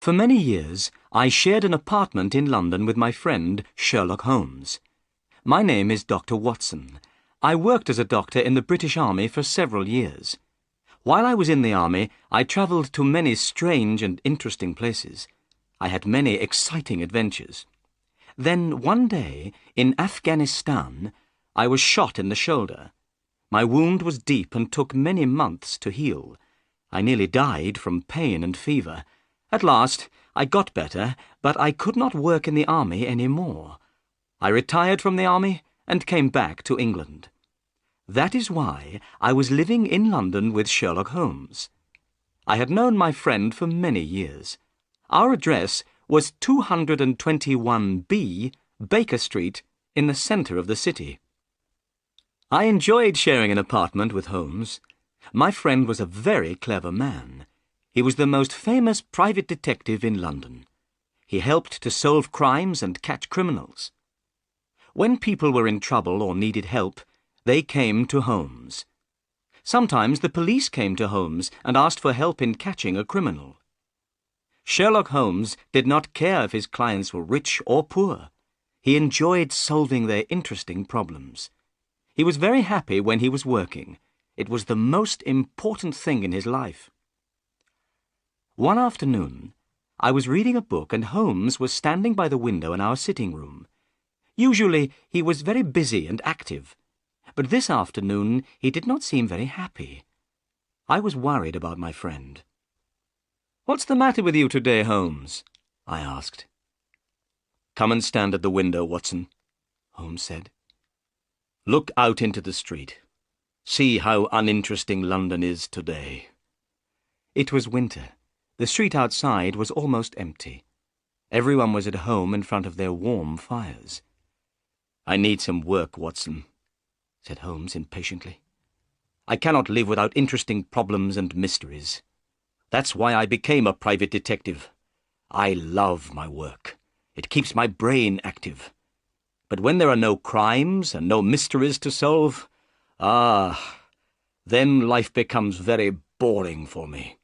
For many years, I shared an apartment in London with my friend Sherlock Holmes. My name is Dr. Watson. I worked as a doctor in the British Army for several years. While I was in the army, I travelled to many strange and interesting places. I had many exciting adventures. Then one day, in Afghanistan, I was shot in the shoulder. My wound was deep and took many months to heal. I nearly died from pain and fever. At last, I got better, but I could not work in the army any more. I retired from the army and came back to England. That is why I was living in London with Sherlock Holmes. I had known my friend for many years. Our address was 221B, Baker Street, in the centre of the city. I enjoyed sharing an apartment with Holmes. My friend was a very clever man. He was the most famous private detective in London. He helped to solve crimes and catch criminals. When people were in trouble or needed help, they came to Holmes. Sometimes the police came to Holmes and asked for help in catching a criminal. Sherlock Holmes did not care if his clients were rich or poor. He enjoyed solving their interesting problems. He was very happy when he was working. It was the most important thing in his life. One afternoon, I was reading a book and Holmes was standing by the window in our sitting room. Usually, he was very busy and active, but this afternoon he did not seem very happy. I was worried about my friend. "What's the matter with you today, Holmes?" I asked. "Come and stand at the window, Watson," Holmes said. "Look out into the street. See how uninteresting London is today." It was winter. The street outside was almost empty. Everyone was at home in front of their warm fires. "I need some work, Watson," said Holmes impatiently. "I cannot live without interesting problems and mysteries. That's why I became a private detective. I love my work. It keeps my brain active. But when there are no crimes and no mysteries to solve, then life becomes very boring for me."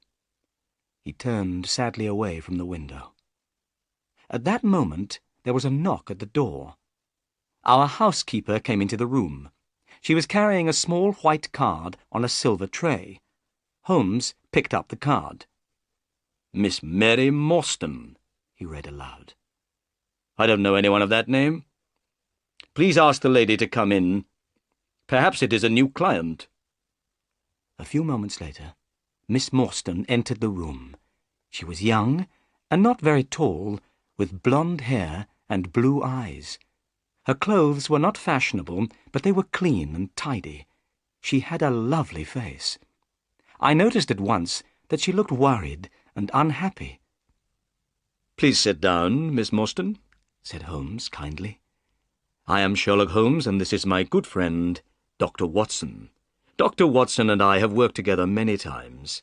He turned sadly away from the window. At that moment, there was a knock at the door. Our housekeeper came into the room. She was carrying a small white card on a silver tray. Holmes picked up the card. "Miss Mary Morstan," he read aloud. "I don't know anyone of that name. Please ask the lady to come in. Perhaps it is a new client." A few moments later, Miss Morstan entered the room. She was young and not very tall, with blonde hair and blue eyes. Her clothes were not fashionable, but they were clean and tidy. She had a lovely face. I noticed at once that she looked worried and unhappy. "Please sit down, Miss Morstan," said Holmes kindly. "I am Sherlock Holmes, and this is my good friend, Dr. Watson. Dr. Watson and I have worked together many times."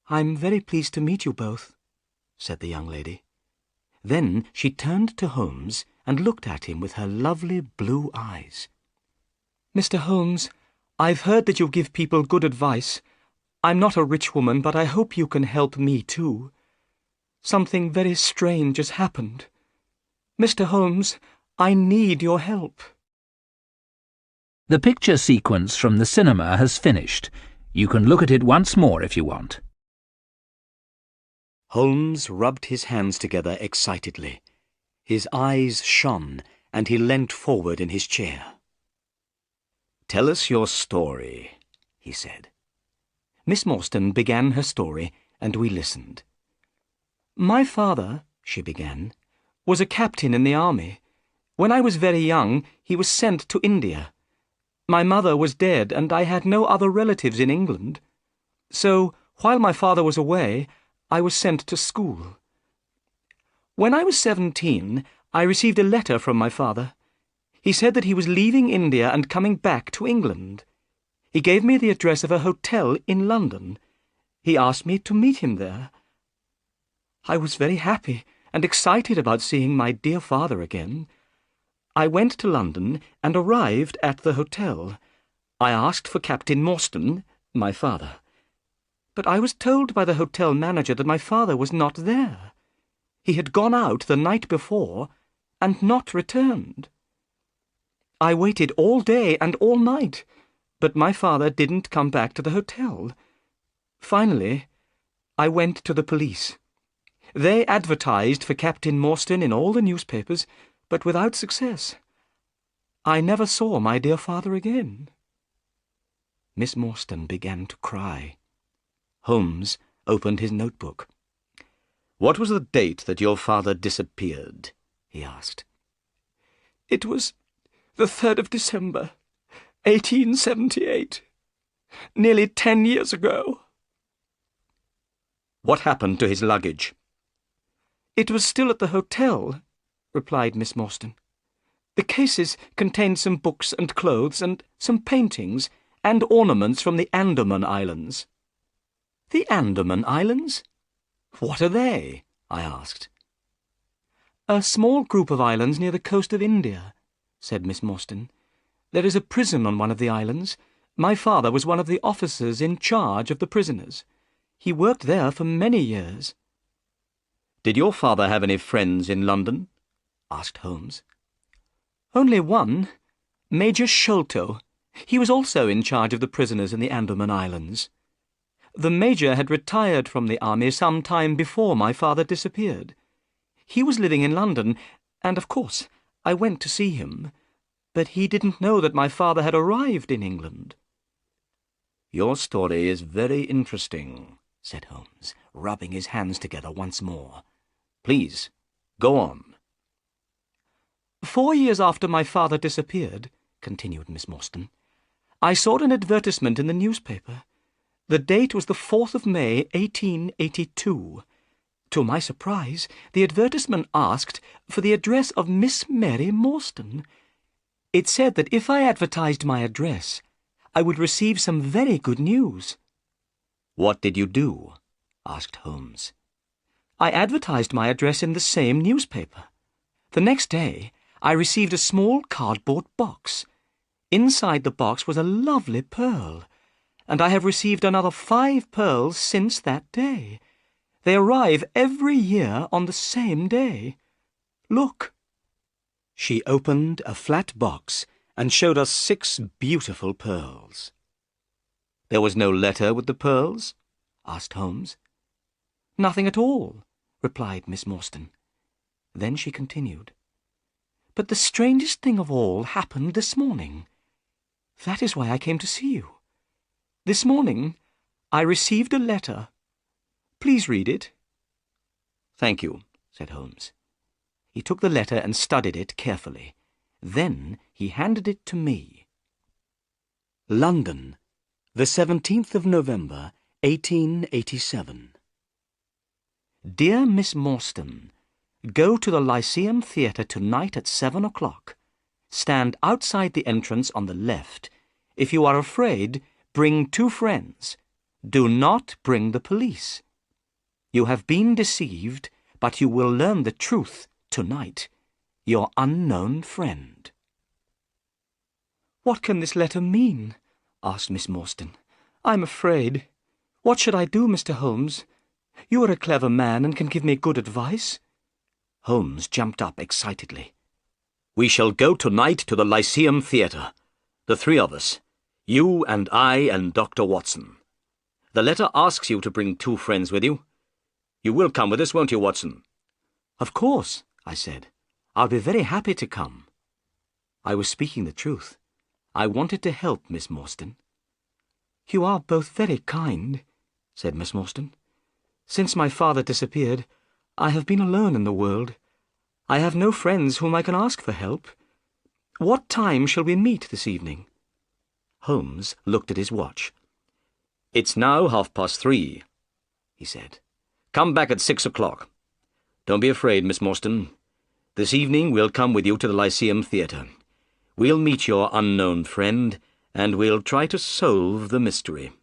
"I'm very pleased to meet you both," said the young lady. Then she turned to Holmes and looked at him with her lovely blue eyes. "Mr. Holmes, I've heard that you give people good advice. I'm not a rich woman, but I hope you can help me too. Something very strange has happened. Mr. Holmes, I need your help." The picture sequence from the cinema has finished. You can look at it once more if you want. Holmes rubbed his hands together excitedly. His eyes shone, and he leant forward in his chair. "Tell us your story," he said. Miss Morstan began her story, and we listened. "My father," she began, "was a captain in the army. When I was very young, he was sent to India. My mother was dead, and I had no other relatives in England. So, while my father was away, I was sent to school. When I was 17, I received a letter from my father. He said that he was leaving India and coming back to England. He gave me the address of a hotel in London. He asked me to meet him there. I was very happy and excited about seeing my dear father again. I went to London and arrived at the hotel. I asked for Captain Morstan, my father. But I was told by the hotel manager that my father was not there. He had gone out the night before and not returned. I waited all day and all night, but my father didn't come back to the hotel. Finally, I went to the police. They advertised for Captain Morstan in all the newspapers, but without success. I never saw my dear father again." Miss Morstan began to cry. Holmes opened his notebook. "What was the date that your father disappeared?" he asked. "It was the 3rd of December, 1878. Nearly 10 years ago." "What happened to his luggage?" "It was still at the hotel," replied Miss Morstan. "The cases contained some books and clothes and some paintings and ornaments from the Andaman Islands." "The Andaman Islands? What are they?" I asked. "A small group of islands near the coast of India," said Miss Morstan. "There is a prison on one of the islands. My father was one of the officers in charge of the prisoners. He worked there for many years." "Did your father have any friends in London?" asked Holmes. "Only one, Major Sholto. He was also in charge of the prisoners in the Andaman Islands. The Major had retired from the army some time before my father disappeared. He was living in London, and of course I went to see him, but he didn't know that my father had arrived in England." "Your story is very interesting," said Holmes, rubbing his hands together once more. "Please, go on." 4 years after my father disappeared," continued Miss Morstan, "I saw an advertisement in the newspaper. The date was the 4th of May, 1882. To my surprise, the advertisement asked for the address of Miss Mary Morstan. It said that if I advertised my address, I would receive some very good news." "What did you do?" asked Holmes. "I advertised my address in the same newspaper. The next day, I received a small cardboard box. Inside the box was a lovely pearl, and I have received another 5 pearls since that day. They arrive every year on the same day. Look." She opened a flat box and showed us 6 beautiful pearls. "There was no letter with the pearls?" asked Holmes. "Nothing at all," replied Miss Morstan. Then she continued, "But the strangest thing of all happened this morning. That is why I came to see you. This morning I received a letter. Please read it." "Thank you," said Holmes. He took the letter and studied it carefully. Then he handed it to me. London, the 17th of November, 1887. Dear Miss Morstan, go to the Lyceum Theatre tonight at 7 o'clock. Stand outside the entrance on the left. If you are afraid, bring 2 friends. Do not bring the police. You have been deceived, but you will learn the truth tonight. Your unknown friend. "What can this letter mean?" asked Miss Morstan. "I'm afraid. What should I do, Mr. Holmes? You are a clever man and can give me good advice." Holmes jumped up excitedly. "We shall go tonight to the Lyceum Theatre. The 3 of us. You and I and Dr. Watson. The letter asks you to bring 2 friends with you. You will come with us, won't you, Watson?" "Of course," I said. "I'll be very happy to come." I was speaking the truth. I wanted to help Miss Morstan. "You are both very kind," said Miss Morstan. "Since my father disappeared, I have been alone in the world. I have no friends whom I can ask for help. What time shall we meet this evening?" Holmes looked at his watch. "It's now 3:30, he said. "Come back at 6 o'clock. Don't be afraid, Miss Morstan. This evening we'll come with you to the Lyceum Theatre. We'll meet your unknown friend, and we'll try to solve the mystery."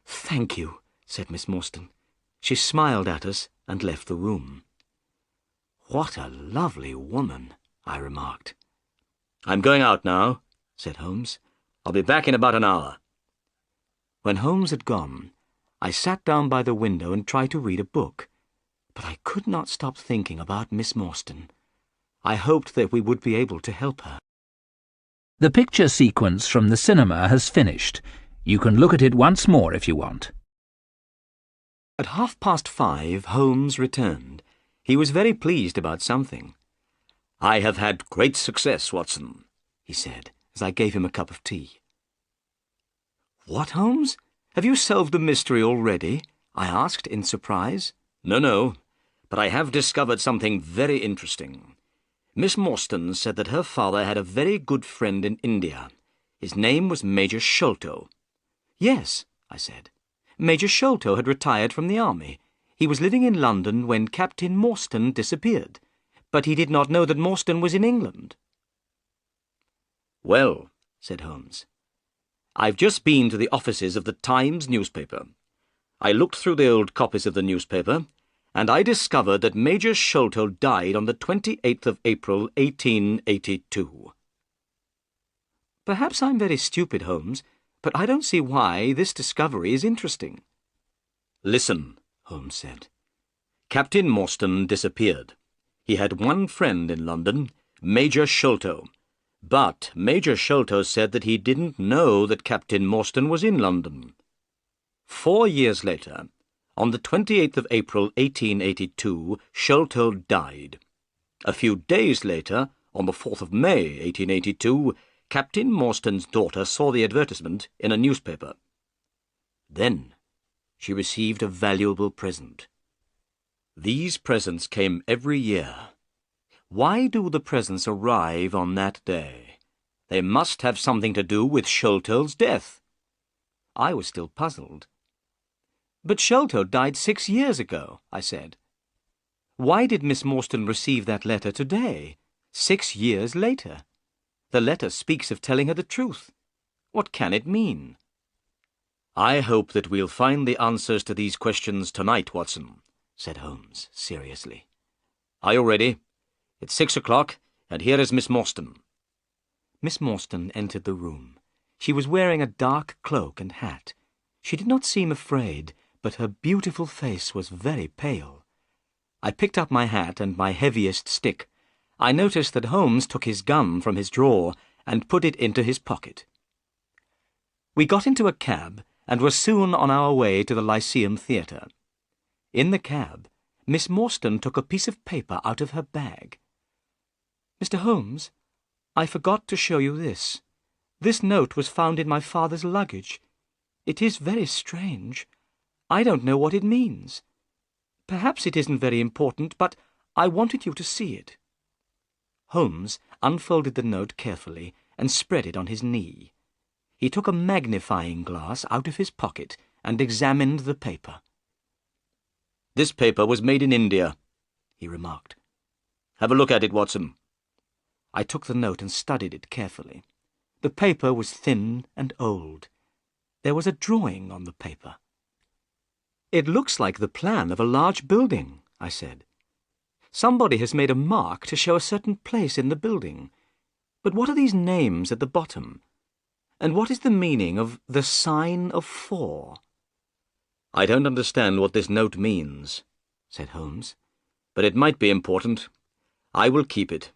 "Thank you," said Miss Morstan. She smiled at us and left the room. "What a lovely woman," I remarked. "I'm going out now," said Holmes. "I'll be back in about an hour." When Holmes had gone, I sat down by the window and tried to read a book, but I could not stop thinking about Miss Morstan. I hoped that we would be able to help her. The picture sequence from the cinema has finished. You can look at it once more if you want. At 5:30, Holmes returned. He was very pleased about something. "I have had great success, Watson," he said, as I gave him a cup of tea. "What, Holmes? Have you solved the mystery already?" I asked in surprise. No, but I have discovered something very interesting. Miss Morstan said that her father had a very good friend in India. His name was Major Sholto. "Yes," I said. "Major Sholto had retired from the army. He was living in London when Captain Morstan disappeared, but he did not know that Morstan was in England." "Well," said Holmes, "I've just been to the offices of the Times newspaper. I looked through the old copies of the newspaper, and I discovered that Major Sholto died on the 28th of April, 1882. "Perhaps I'm very stupid, Holmes, but I don't see why this discovery is interesting." "Listen," Holmes said. "Captain Morstan disappeared. He had one friend in London, Major Sholto, but Major Sholto said that he didn't know that Captain Morstan was in London. 4 years later, on the 28th of April, 1882, Sholto died. A few days later, on the 4th of May, 1882, Captain Morstan's daughter saw the advertisement in a newspaper. Then she received a valuable present. These presents came every year. Why do the presents arrive on that day? They must have something to do with Sholto's death." I was still puzzled. "But Sholto died 6 years ago," I said. "Why did Miss Morstan receive that letter today, 6 years later? The letter speaks of telling her the truth. What can it mean?" "I hope that we'll find the answers to these questions tonight, Watson," said Holmes seriously. "Are you ready? It's 6 o'clock, and here is Miss Morstan." Miss Morstan entered the room. She was wearing a dark cloak and hat. She did not seem afraid, but her beautiful face was very pale. I picked up my hat and my heaviest stick. I noticed that Holmes took his gun from his drawer and put it into his pocket. We got into a cab and were soon on our way to the Lyceum Theatre. In the cab, Miss Morstan took a piece of paper out of her bag. "Mr. Holmes, I forgot to show you this. This note was found in my father's luggage. It is very strange. I don't know what it means. Perhaps it isn't very important, but I wanted you to see it." Holmes unfolded the note carefully and spread it on his knee. He took a magnifying glass out of his pocket and examined the paper. "This paper was made in India," he remarked. "Have a look at it, Watson." I took the note and studied it carefully. The paper was thin and old. There was a drawing on the paper. "It looks like the plan of a large building," I said. "Somebody has made a mark to show a certain place in the building. But what are these names at the bottom? And what is the meaning of the sign of 4? "I don't understand what this note means," said Holmes, "but it might be important. I will keep it."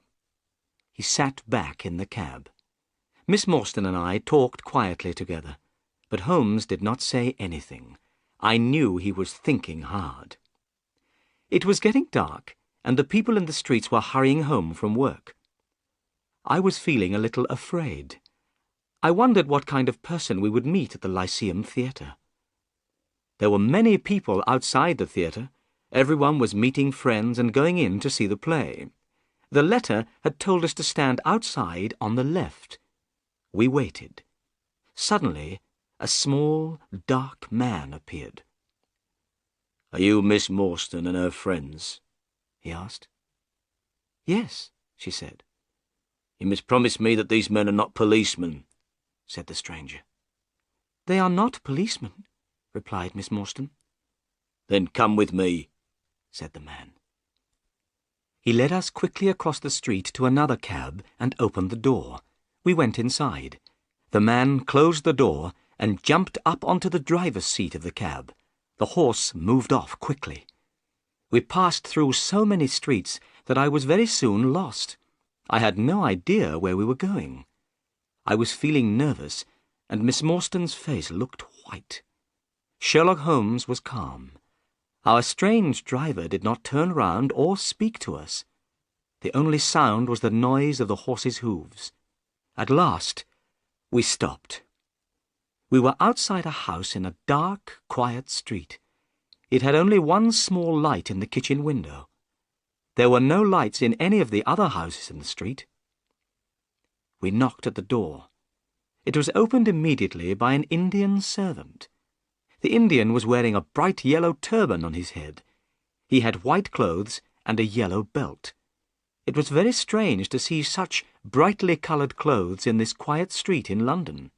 He sat back in the cab. Miss Morstan and I talked quietly together, but Holmes did not say anything. I knew he was thinking hard. It was getting dark, and the people in the streets were hurrying home from work. I was feeling a little afraid. I wondered what kind of person we would meet at the Lyceum Theatre. There were many people outside the theatre. Everyone was meeting friends and going in to see the play. The letter had told us to stand outside on the left. We waited. Suddenly, a small, dark man appeared. "Are you Miss Morstan and her friends?" he asked. "Yes," she said. "You must promise me that these men are not policemen," said the stranger. "They are not policemen," replied Miss Morstan. "Then come with me," said the man. He led us quickly across the street to another cab and opened the door. We went inside. The man closed the door and jumped up onto the driver's seat of the cab. The horse moved off quickly. We passed through so many streets that I was very soon lost. I had no idea where we were going. I was feeling nervous, and Miss Morstan's face looked white. Sherlock Holmes was calm. Our strange driver did not turn round or speak to us. The only sound was the noise of the horse's hooves. At last, we stopped. We were outside a house in a dark, quiet street. It had only one small light in the kitchen window. There were no lights in any of the other houses in the street. We knocked at the door. It was opened immediately by an Indian servant. The Indian was wearing a bright yellow turban on his head. He had white clothes and a yellow belt. It was very strange to see such brightly coloured clothes in this quiet street in London.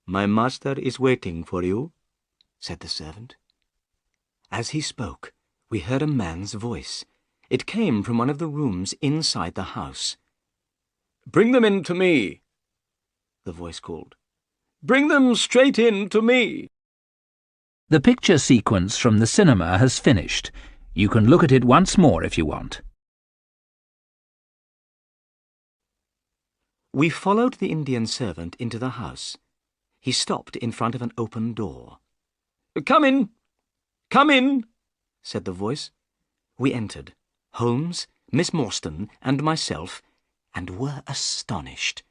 "My master is waiting for you," said the servant. As he spoke, we heard a man's voice. It came from one of the rooms inside the house. "Bring them in to me," the voice called. "Bring them straight in to me." The picture sequence from the cinema has finished. You can look at it once more if you want. We followed the Indian servant into the house. He stopped in front of an open door. "Come in! Come in!" said the voice. We entered, Holmes, Miss Morstan, and myself, and were astonished.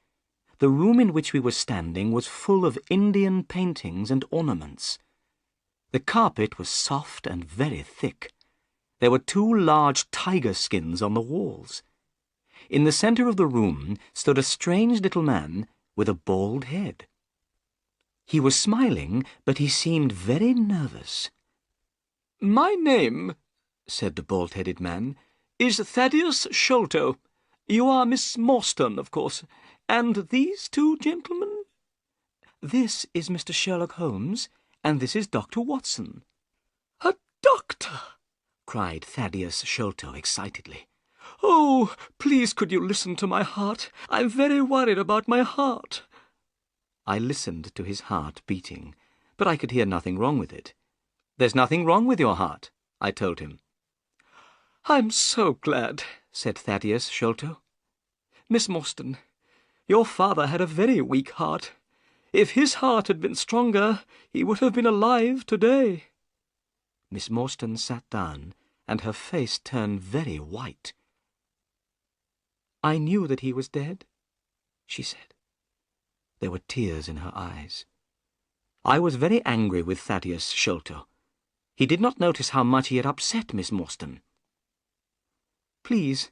The room in which we were standing was full of Indian paintings and ornaments. The carpet was soft and very thick. There were 2 large tiger skins on the walls. In the centre of the room stood a strange little man with a bald head. He was smiling, but he seemed very nervous. "My name," said the bald-headed man, "is Thaddeus Sholto. You are Miss Morstan, of course. And these 2 gentlemen?" "This is Mr. Sherlock Holmes, and this is Dr. Watson." "A doctor!" cried Thaddeus Sholto excitedly. "Oh, please could you listen to my heart? I'm very worried about my heart." I listened to his heart beating, but I could hear nothing wrong with it. "There's nothing wrong with your heart," I told him. "I'm so glad," said Thaddeus Sholto. "Miss Morstan, your father had a very weak heart. If his heart had been stronger, he would have been alive today." Miss Morstan sat down, and her face turned very white. "I knew that he was dead," she said. There were tears in her eyes. I was very angry with Thaddeus Sholto. He did not notice how much he had upset Miss Morstan. "Please,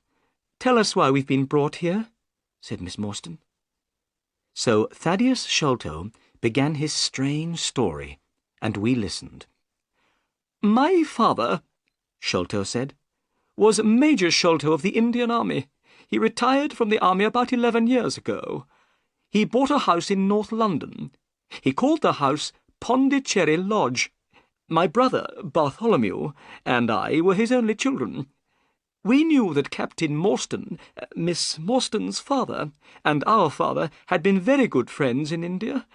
tell us why we've been brought here," said Miss Morstan. So Thaddeus Sholto began his strange story, and we listened. "My father," Sholto said, "was Major Sholto of the Indian Army. He retired from the army about 11 years ago. He bought a house in North London. He called the house Pondicherry Lodge. My brother, Bartholomew, and I were his only children. We knew that Captain Morstan, Miss Morstan's father, and our father had been very good friends in India.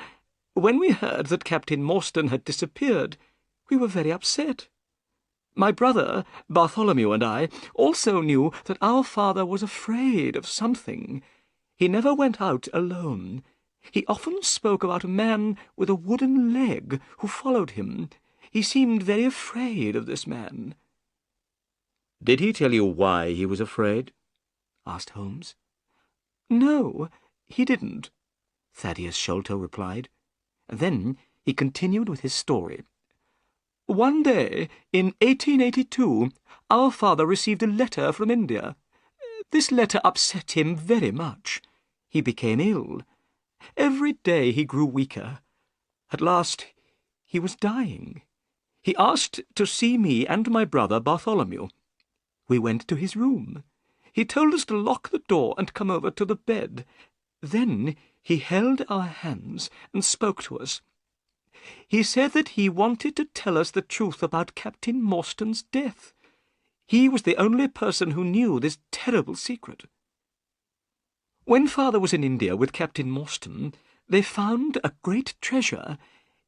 When we heard that Captain Morstan had disappeared, we were very upset. My brother, Bartholomew, and I also knew that our father was afraid of something. He never went out alone. He often spoke about a man with a wooden leg who followed him. He seemed very afraid of this man." "Did he tell you why he was afraid?" asked Holmes. "No, he didn't," Thaddeus Sholto replied. Then he continued with his story. "One day, in 1882, our father received a letter from India. This letter upset him very much. He became ill. Every day he grew weaker. At last he was dying. He asked to see me and my brother Bartholomew. We went to his room. He told us to lock the door and come over to the bed. Then he held our hands and spoke to us. He said that he wanted to tell us the truth about Captain Morstan's death. He was the only person who knew this terrible secret. When father was in India with Captain Morstan, they found a great treasure.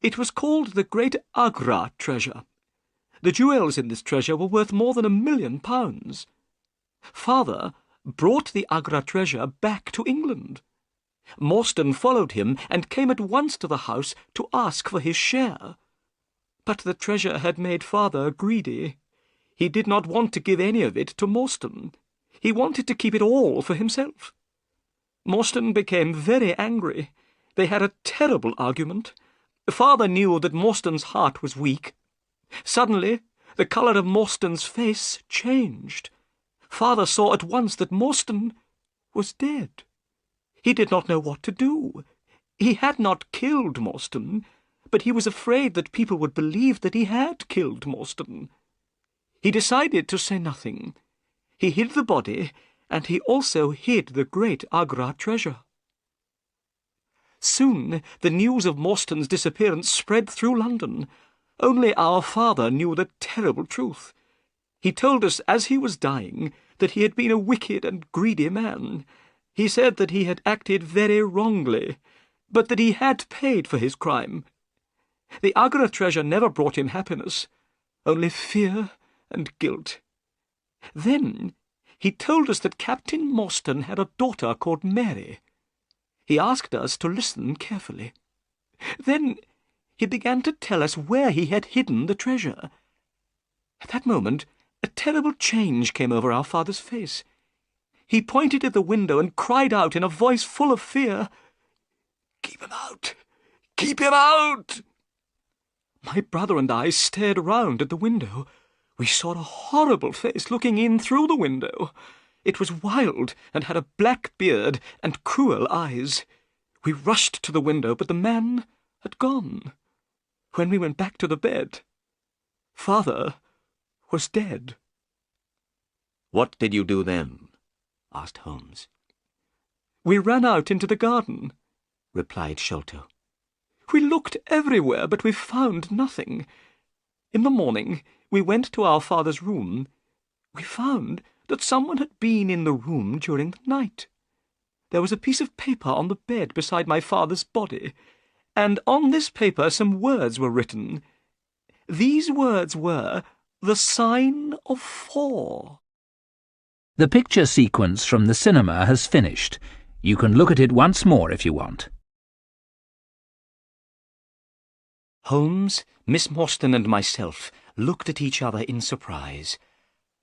It was called the Great Agra Treasure. The jewels in this treasure were worth more than £1,000,000. Father brought the Agra treasure back to England. Morstan followed him and came at once to the house to ask for his share. But the treasure had made Father greedy. He did not want to give any of it to Morstan. He wanted to keep it all for himself. Morstan became very angry. They had a terrible argument. Father knew that Morstan's heart was weak. Suddenly, the colour of Morstan's face changed. Father saw at once that Morstan was dead. He did not know what to do. He had not killed Morstan, but he was afraid that people would believe that he had killed Morstan. He decided to say nothing. He hid the body, and he also hid the great Agra treasure. Soon the news of Morstan's disappearance spread through London. Only our father knew the terrible truth. He told us as he was dying that he had been a wicked and greedy man. He said that he had acted very wrongly, but that he had paid for his crime. The Agra treasure never brought him happiness, only fear and guilt. Then he told us that Captain Morstan had a daughter called Mary. He asked us to listen carefully. Then he began to tell us where he had hidden the treasure. At that moment, a terrible change came over our father's face. He pointed at the window and cried out in a voice full of fear, "Keep him out! Keep him out!" My brother and I stared round at the window. We saw a horrible face looking in through the window. It was wild and had a black beard and cruel eyes. We rushed to the window, but the man had gone. When we went back to the bed, Father was dead. "What did you do then?" asked Holmes. "We ran out into the garden," replied Sholto. "We looked everywhere, but we found nothing. In the morning, we went to our father's room. We found that someone had been in the room during the night. There was a piece of paper on the bed beside my father's body, and on this paper some words were written. These words were, 'The sign of 4. The picture sequence from the cinema has finished. You can look at it once more if you want. Holmes, Miss Morstan and myself looked at each other in surprise.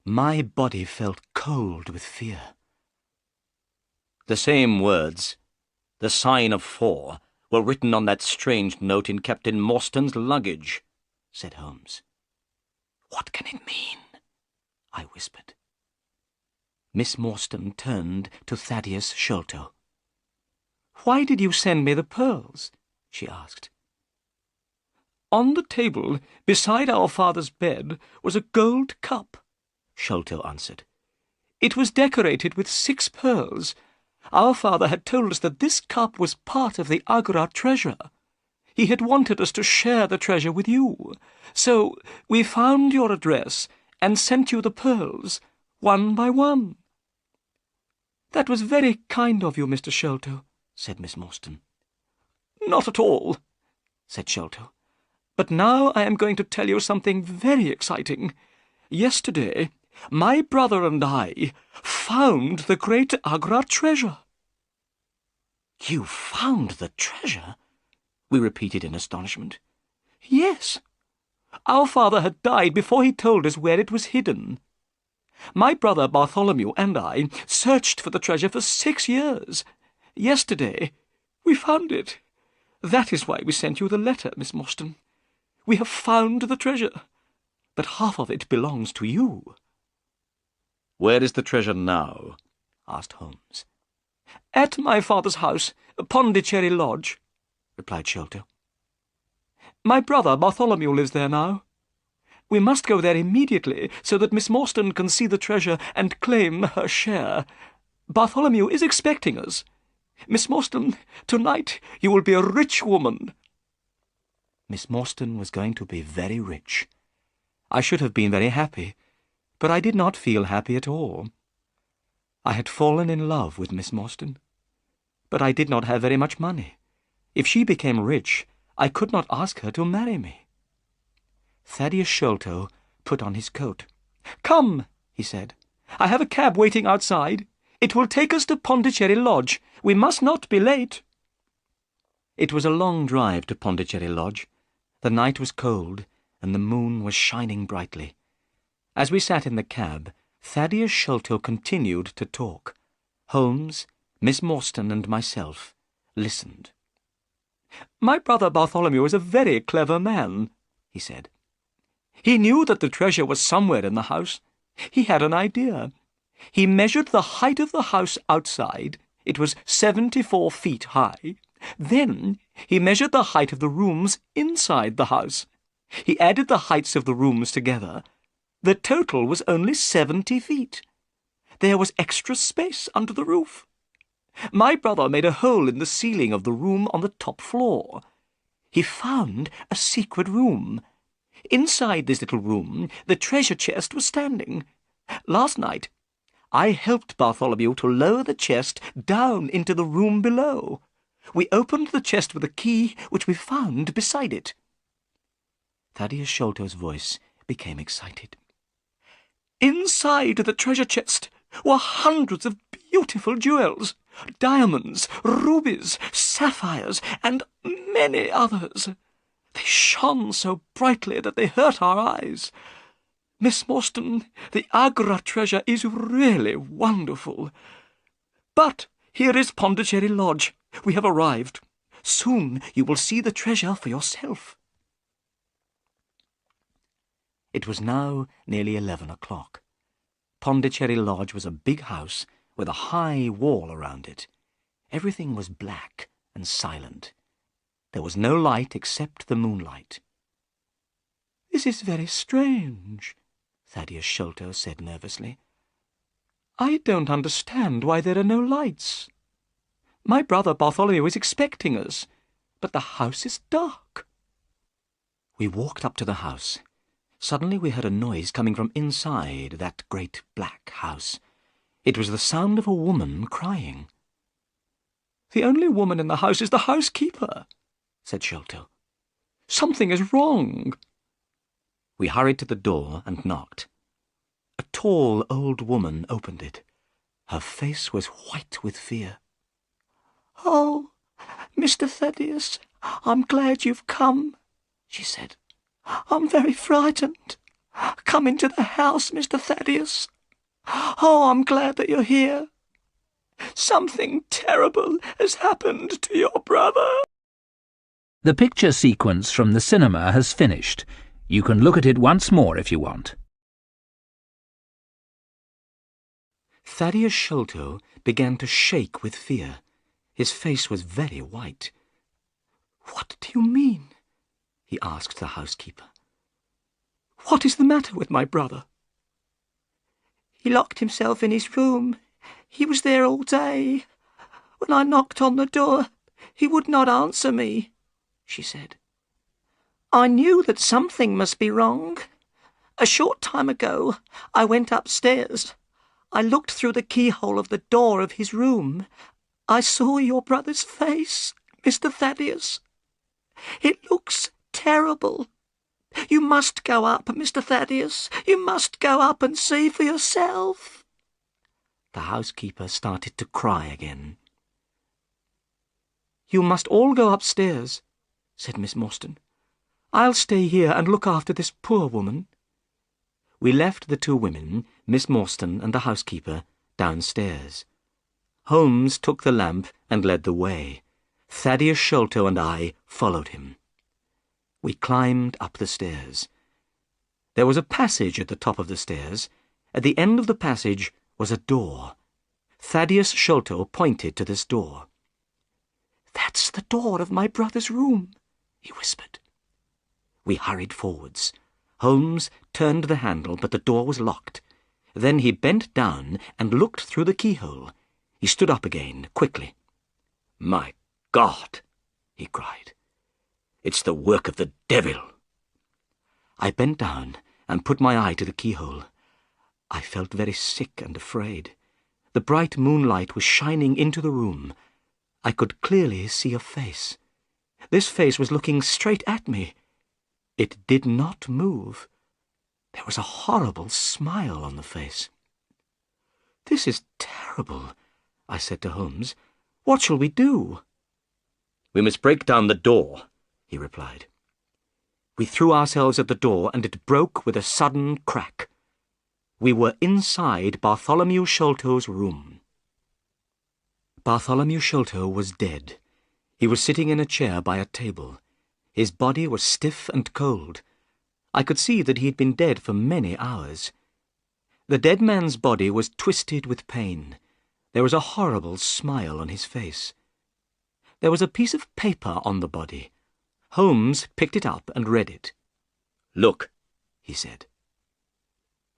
My body felt cold with fear. "The same words, 'The sign of 4, were written on that strange note in Captain Morstan's luggage," said Holmes. "What can it mean?" I whispered. Miss Morstan turned to Thaddeus Sholto. "Why did you send me the pearls?" she asked. "On the table, beside our father's bed, was a gold cup," Sholto answered. "It was decorated with 6 pearls. Our father had told us that this cup was part of the Agra treasure. He had wanted us to share the treasure with you. So we found your address and sent you the pearls, one by one." "That was very kind of you, Mr. Sholto," said Miss Morstan. "Not at all," said Sholto. "But now I am going to tell you something very exciting. Yesterday, my brother and I found the great Agra treasure." "You found the treasure?" we repeated in astonishment. "Yes. Our father had died before he told us where it was hidden. My brother Bartholomew and I searched for the treasure for 6 years. Yesterday, we found it. That is why we sent you the letter, Miss Morstan. We have found the treasure, but half of it belongs to you." "Where is the treasure now?" asked Holmes. "At my father's house, Pondicherry Lodge," replied Sholto. "My brother Bartholomew lives there now. We must go there immediately so that Miss Morstan can see the treasure and claim her share. Bartholomew is expecting us. Miss Morstan, tonight you will be a rich woman." Miss Morstan was going to be very rich. I should have been very happy, but I did not feel happy at all. I had fallen in love with Miss Morstan, but I did not have very much money. If she became rich, I could not ask her to marry me. Thaddeus Sholto put on his coat. "Come," he said. "I have a cab waiting outside. It will take us to Pondicherry Lodge. We must not be late." It was a long drive to Pondicherry Lodge. The night was cold, and the moon was shining brightly. As we sat in the cab, Thaddeus Sholto continued to talk. Holmes, Miss Morstan, and myself listened. "My brother Bartholomew is a very clever man," he said. "He knew that the treasure was somewhere in the house. He had an idea. He measured the height of the house outside. It was 74 feet high. Then he measured the height of the rooms inside the house. He added the heights of the rooms together. The total was only 70 feet. There was extra space under the roof. My brother made a hole in the ceiling of the room on the top floor. He found a secret room. Inside this little room, the treasure chest was standing. Last night, I helped Bartholomew to lower the chest down into the room below. We opened the chest with a key which we found beside it." Thaddeus Sholto's voice became excited. "Inside the treasure chest were hundreds of beautiful jewels, diamonds, rubies, sapphires, and many others. They shone so brightly that they hurt our eyes. Miss Morstan, the Agra treasure is really wonderful. But here is Pondicherry Lodge. We have arrived. Soon you will see the treasure for yourself." It was now nearly 11 o'clock. Pondicherry Lodge was a big house with a high wall around it. Everything was black and silent. There was no light except the moonlight. "This is very strange," Thaddeus Sholto said nervously. "I don't understand why there are no lights. My brother Bartholomew is expecting us, but the house is dark." We walked up to the house. Suddenly we heard a noise coming from inside that great black house. It was the sound of a woman crying. "The only woman in the house is the housekeeper," said Sholto. "Something is wrong." We hurried to the door and knocked. A tall old woman opened it. Her face was white with fear. "Oh, Mr. Thaddeus, I'm glad you've come," she said. "I'm very frightened. Come into the house, Mr. Thaddeus. Oh, I'm glad that you're here. Something terrible has happened to your brother." The picture sequence from the cinema has finished. You can look at it once more if you want. Thaddeus Sholto began to shake with fear. His face was very white. "What do you mean?" he asked the housekeeper. "What is the matter with my brother?" "He locked himself in his room. He was there all day. When I knocked on the door, he would not answer me," she said. "I knew that something must be wrong. A short time ago, I went upstairs. I looked through the keyhole of the door of his room. I saw your brother's face, Mr. Thaddeus. It looks terrible. You must go up, Mr. Thaddeus. You must go up and see for yourself." The housekeeper started to cry again. "You must all go upstairs," said Miss Morstan. "I'll stay here and look after this poor woman." We left the two women, Miss Morstan and the housekeeper, downstairs. Holmes took the lamp and led the way. Thaddeus Sholto and I followed him. We climbed up the stairs. There was a passage at the top of the stairs. At the end of the passage was a door. Thaddeus Sholto pointed to this door. "That's the door of my brother's room," he whispered. We hurried forwards. Holmes turned the handle, but the door was locked. Then he bent down and looked through the keyhole. He stood up again, quickly. "My God!" he cried. "It's the work of the devil." I bent down and put my eye to the keyhole. I felt very sick and afraid. The bright moonlight was shining into the room. I could clearly see a face. This face was looking straight at me. It did not move. There was a horrible smile on the face. "This is terrible," I said to Holmes. "What shall we do?" "We must break down the door," he replied. We threw ourselves at the door, and it broke with a sudden crack. We were inside Bartholomew Sholto's room. Bartholomew Sholto was dead. He was sitting in a chair by a table. His body was stiff and cold. I could see that he had been dead for many hours. The dead man's body was twisted with pain. There was a horrible smile on his face. There was a piece of paper on the body. Holmes picked it up and read it. "Look," he said.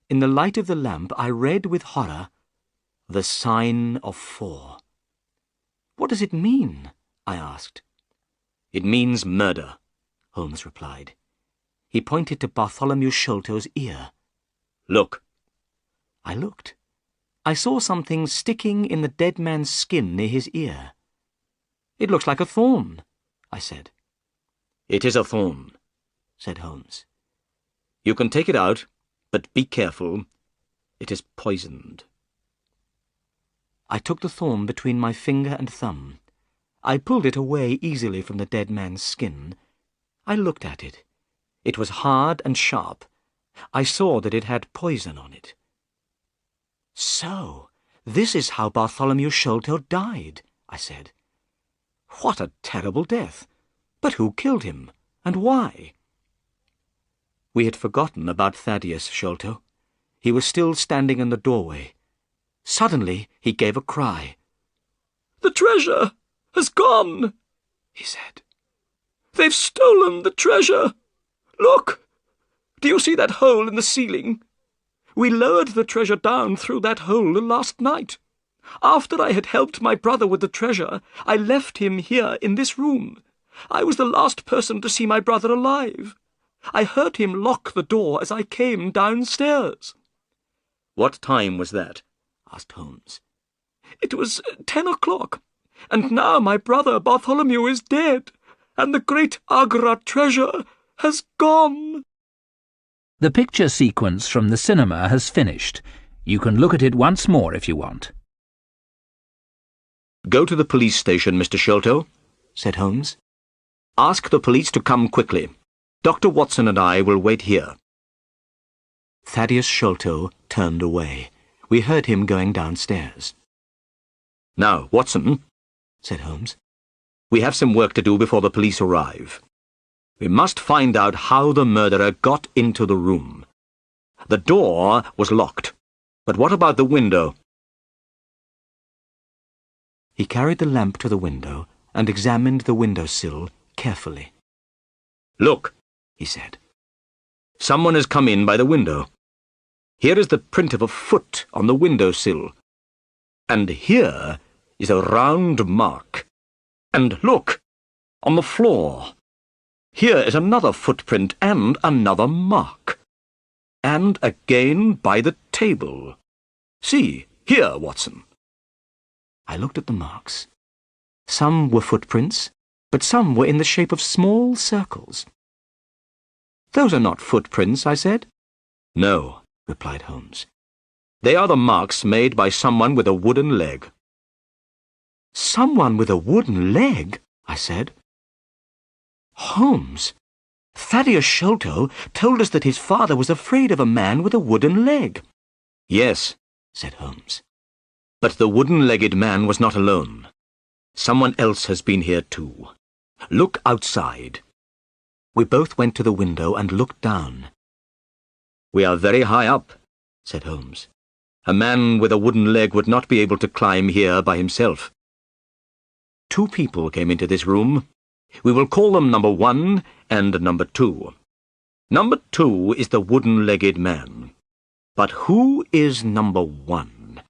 In the light of the lamp, I read with horror, "The sign of 4." "What does it mean?" I asked. "It means murder," Holmes replied. He pointed to Bartholomew Sholto's ear. "Look." I looked. I saw something sticking in the dead man's skin near his ear. "It looks like a thorn," I said. "It is a thorn," said Holmes. "You can take it out, but be careful. It is poisoned." I took the thorn between my finger and thumb. I pulled it away easily from the dead man's skin. I looked at it. It was hard and sharp. I saw that it had poison on it. "So, this is how Bartholomew Sholto died," I said. "What a terrible death! But who killed him, and why?" We had forgotten about Thaddeus Sholto. He was still standing in the doorway. Suddenly he gave a cry. "The treasure has gone," he said. "They've stolen the treasure. Look! Do you see that hole in the ceiling? We lowered the treasure down through that hole last night. After I had helped my brother with the treasure, I left him here in this room. I was the last person to see my brother alive. I heard him lock the door as I came downstairs." "What time was that?" asked Holmes. "It was 10 o'clock, and now my brother Bartholomew is dead, and the great Agra treasure has gone." The picture sequence from the cinema has finished. You can look at it once more if you want. "Go to the police station, Mr. Sholto," said Holmes. "Ask the police to come quickly. Dr. Watson and I will wait here." Thaddeus Sholto turned away. We heard him going downstairs. "Now, Watson," said Holmes, "we have some work to do before the police arrive. We must find out how the murderer got into the room. The door was locked, but what about the window?" He carried the lamp to the window and examined the window-sill carefully. "Look," he said. "Someone has come in by the window. Here is the print of a foot on the window-sill. And here is a round mark. And look, on the floor. Here is another footprint and another mark. And again by the table. See, here, Watson." I looked at the marks. Some were footprints, but some were in the shape of small circles. "Those are not footprints," I said. "No," replied Holmes. "They are the marks made by someone with a wooden leg." "Someone with a wooden leg?" I said. "Holmes, Thaddeus Sholto told us that his father was afraid of a man with a wooden leg." "Yes," said Holmes. "but the wooden-legged man was not alone. Someone else has been here too. Look outside." We both went to the window and looked down. "We are very high up," said Holmes. "A man with a wooden leg would not be able to climb here by himself. 2 people came into this room. We will call them number 1 and number 2. Number 2 is the wooden-legged man. But who is number 1?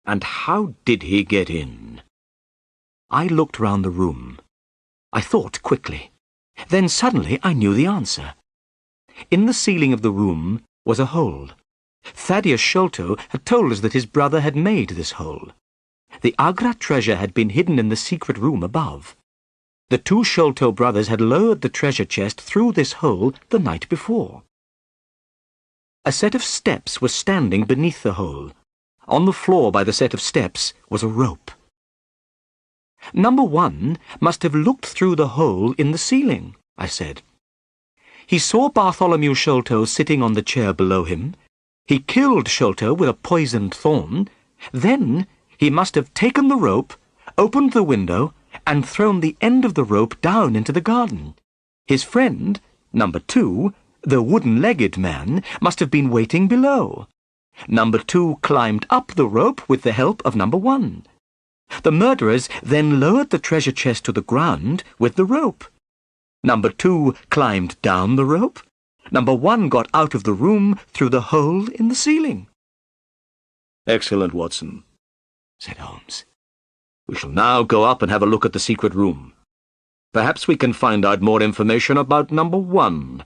And how did he get in?" I looked round the room. I thought quickly. Then suddenly I knew the answer. In the ceiling of the room was a hole. Thaddeus Sholto had told us that his brother had made this hole. The Agra treasure had been hidden in the secret room above. The two Sholto brothers had lowered the treasure chest through this hole the night before. A set of steps was standing beneath the hole. On the floor by the set of steps was a rope. Number 1 must have looked through the hole in the ceiling, I said. He saw Bartholomew Sholto sitting on the chair below him. He killed Sholto with a poisoned thorn. Then he must have taken the rope, opened the window, and thrown the end of the rope down into the garden. His friend, number 2, the wooden-legged man, must have been waiting below. Number 2 climbed up the rope with the help of number 1. The murderers then lowered the treasure chest to the ground with the rope. Number 2 climbed down the rope. Number 1 got out of the room through the hole in the ceiling. Excellent, Watson, said Holmes. We shall now go up and have a look at the secret room. Perhaps we can find out more information about number 1.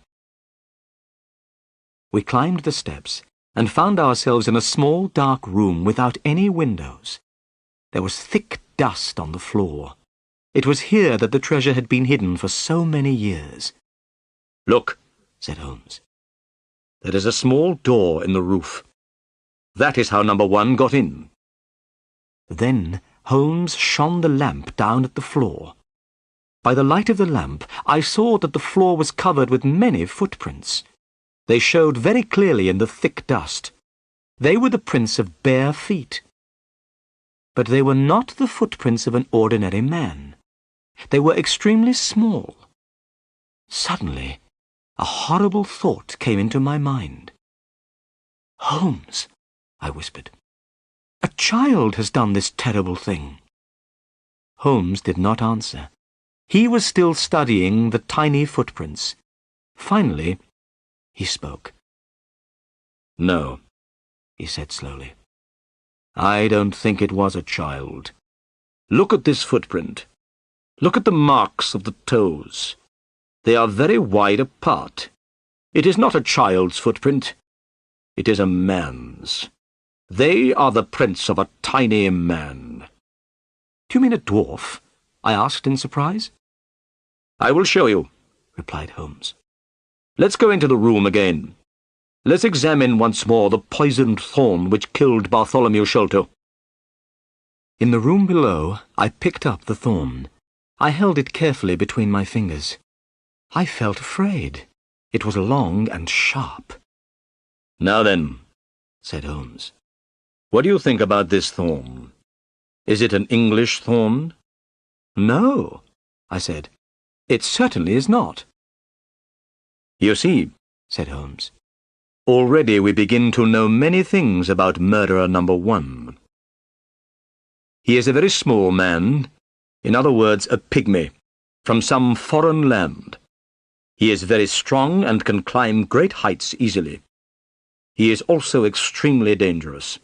We climbed the steps and found ourselves in a small dark room without any windows. There was thick dust on the floor. It was here that the treasure had been hidden for so many years. Look, said Holmes. There is a small door in the roof. That is how number 1 got in. Then Holmes shone the lamp down at the floor. By the light of the lamp, I saw that the floor was covered with many footprints. They showed very clearly in the thick dust. They were the prints of bare feet. But they were not the footprints of an ordinary man. They were extremely small. Suddenly, a horrible thought came into my mind. "Holmes," I whispered, "a child has done this terrible thing." Holmes did not answer. He was still studying the tiny footprints. Finally, he spoke. "No," he said slowly. "I don't think it was a child. Look at this footprint. Look at the marks of the toes. They are very wide apart. It is not a child's footprint. It is a man's. They are the prints of a tiny man." "Do you mean a dwarf?" I asked in surprise. "I will show you," replied Holmes. "Let's go into the room again. Let's examine once more the poisoned thorn which killed Bartholomew Sholto." In the room below, I picked up the thorn. I held it carefully between my fingers. I felt afraid. It was long and sharp. "Now then," said Holmes, "what do you think about this thorn? Is it an English thorn?" "No," I said. "It certainly is not." "You see," said Holmes, "already we begin to know many things about murderer number 1. He is a very small man, in other words, a pygmy, from some foreign land. He is very strong and can climb great heights easily. He is also extremely dangerous.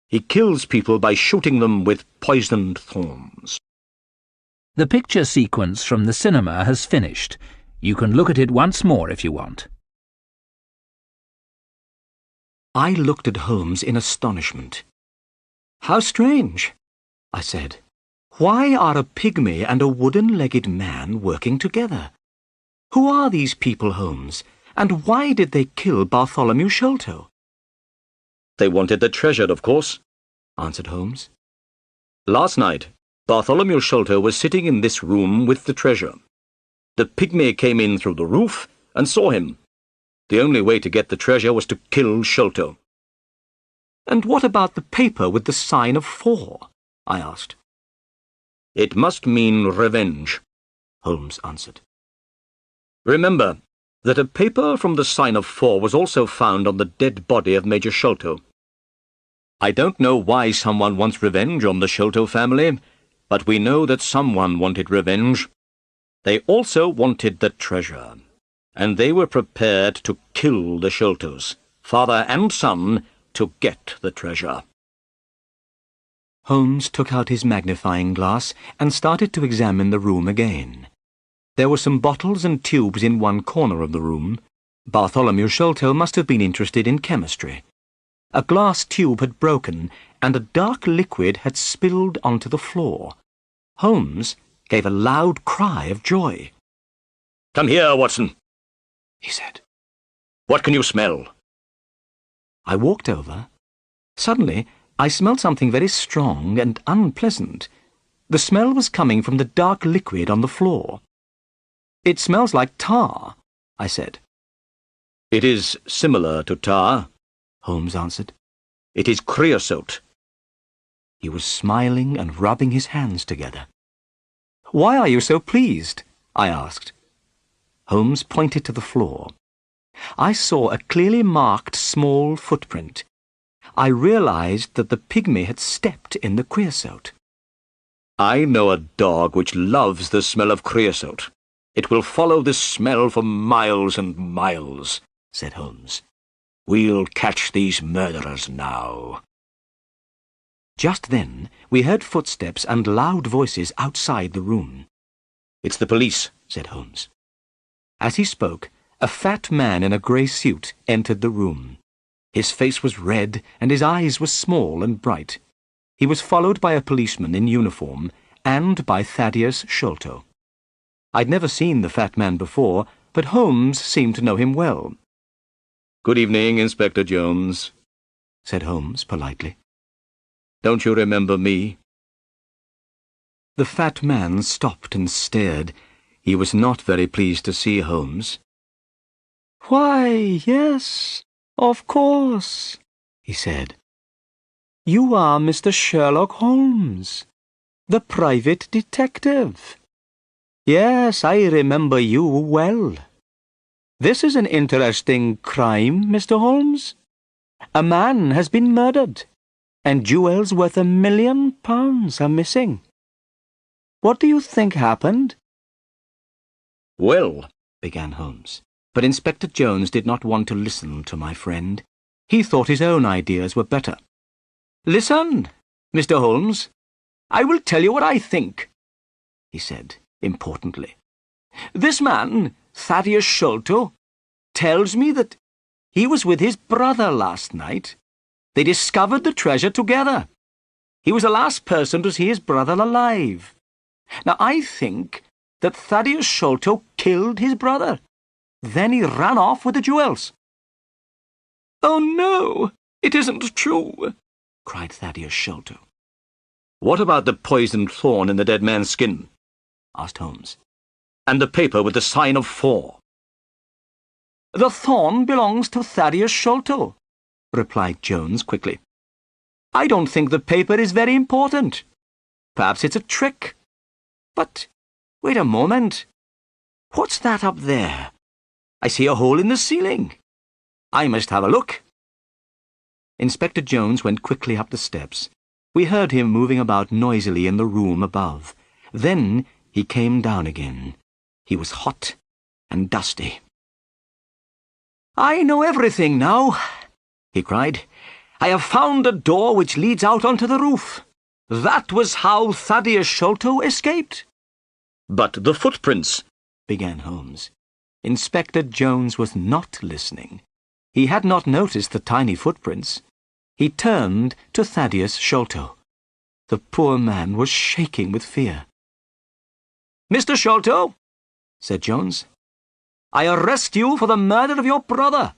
He kills people by shooting them with poisoned thorns." The picture sequence from the cinema has finished. You can look at it once more if you want. I looked at Holmes in astonishment. "How strange," I said. "Why are a pygmy and a wooden-legged man working together? Who are these people, Holmes, and why did they kill Bartholomew Sholto?" "They wanted the treasure, of course," answered Holmes. "Last night, Bartholomew Sholto was sitting in this room with the treasure. The pygmy came in through the roof and saw him. The only way to get the treasure was to kill Sholto." "And what about the paper with the sign of 4? I asked. "It must mean revenge," Holmes answered. "Remember that a paper from the sign of 4 was also found on the dead body of Major Sholto. I don't know why someone wants revenge on the Sholto family, but we know that someone wanted revenge. They also wanted the treasure, and they were prepared to kill the Sholtos, father and son, to get the treasure." Holmes took out his magnifying glass and started to examine the room again. There were some bottles and tubes in one corner of the room. Bartholomew Sholto must have been interested in chemistry. A glass tube had broken, and a dark liquid had spilled onto the floor. Holmes, gave a loud cry of joy. "Come here, Watson," he said. "What can you smell?" I walked over. Suddenly, I smelled something very strong and unpleasant. The smell was coming from the dark liquid on the floor. "It smells like tar," I said. "It is similar to tar," Holmes answered. "It is creosote." He was smiling and rubbing his hands together. "Why are you so pleased?" I asked. Holmes pointed to the floor. I saw a clearly marked small footprint. I realized that the pygmy had stepped in the creosote. "I know a dog which loves the smell of creosote. It will follow this smell for miles and miles," said Holmes. "We'll catch these murderers now." Just then, we heard footsteps and loud voices outside the room. "It's the police," said Holmes. As he spoke, a fat man in a grey suit entered the room. His face was red and his eyes were small and bright. He was followed by a policeman in uniform and by Thaddeus Sholto. I'd never seen the fat man before, but Holmes seemed to know him well. "Good evening, Inspector Jones," said Holmes politely. "Don't you remember me?" The fat man stopped and stared. He was not very pleased to see Holmes. "Why, yes, of course," he said. "You are Mr. Sherlock Holmes, the private detective. Yes, I remember you well. This is an interesting crime, Mr. Holmes. A man has been murdered, and jewels worth £1 million are missing. What do you think happened?" "Well," began Holmes. But Inspector Jones did not want to listen to my friend. He thought his own ideas were better. "Listen, Mr. Holmes. I will tell you what I think," he said importantly. "This man, Thaddeus Sholto, tells me that he was with his brother last night. They discovered the treasure together. He was the last person to see his brother alive. Now, I think that Thaddeus Sholto killed his brother. Then he ran off with the jewels." "Oh, no, it isn't true," cried Thaddeus Sholto. "What about the poisoned thorn in the dead man's skin?" asked Holmes. "And the paper with the sign of 4? "The thorn belongs to Thaddeus Sholto," replied Jones quickly. "I don't think the paper is very important. Perhaps it's a trick. But wait a moment. What's that up there? I see a hole in the ceiling. I must have a look." Inspector Jones went quickly up the steps. We heard him moving about noisily in the room above. Then he came down again. He was hot and dusty. "I know everything now," he cried. "I have found a door which leads out onto the roof. That was how Thaddeus Sholto escaped." "But the footprints," began Holmes. Inspector Jones was not listening. He had not noticed the tiny footprints. He turned to Thaddeus Sholto. The poor man was shaking with fear. "Mr. Sholto," said Jones, "I arrest you for the murder of your brother."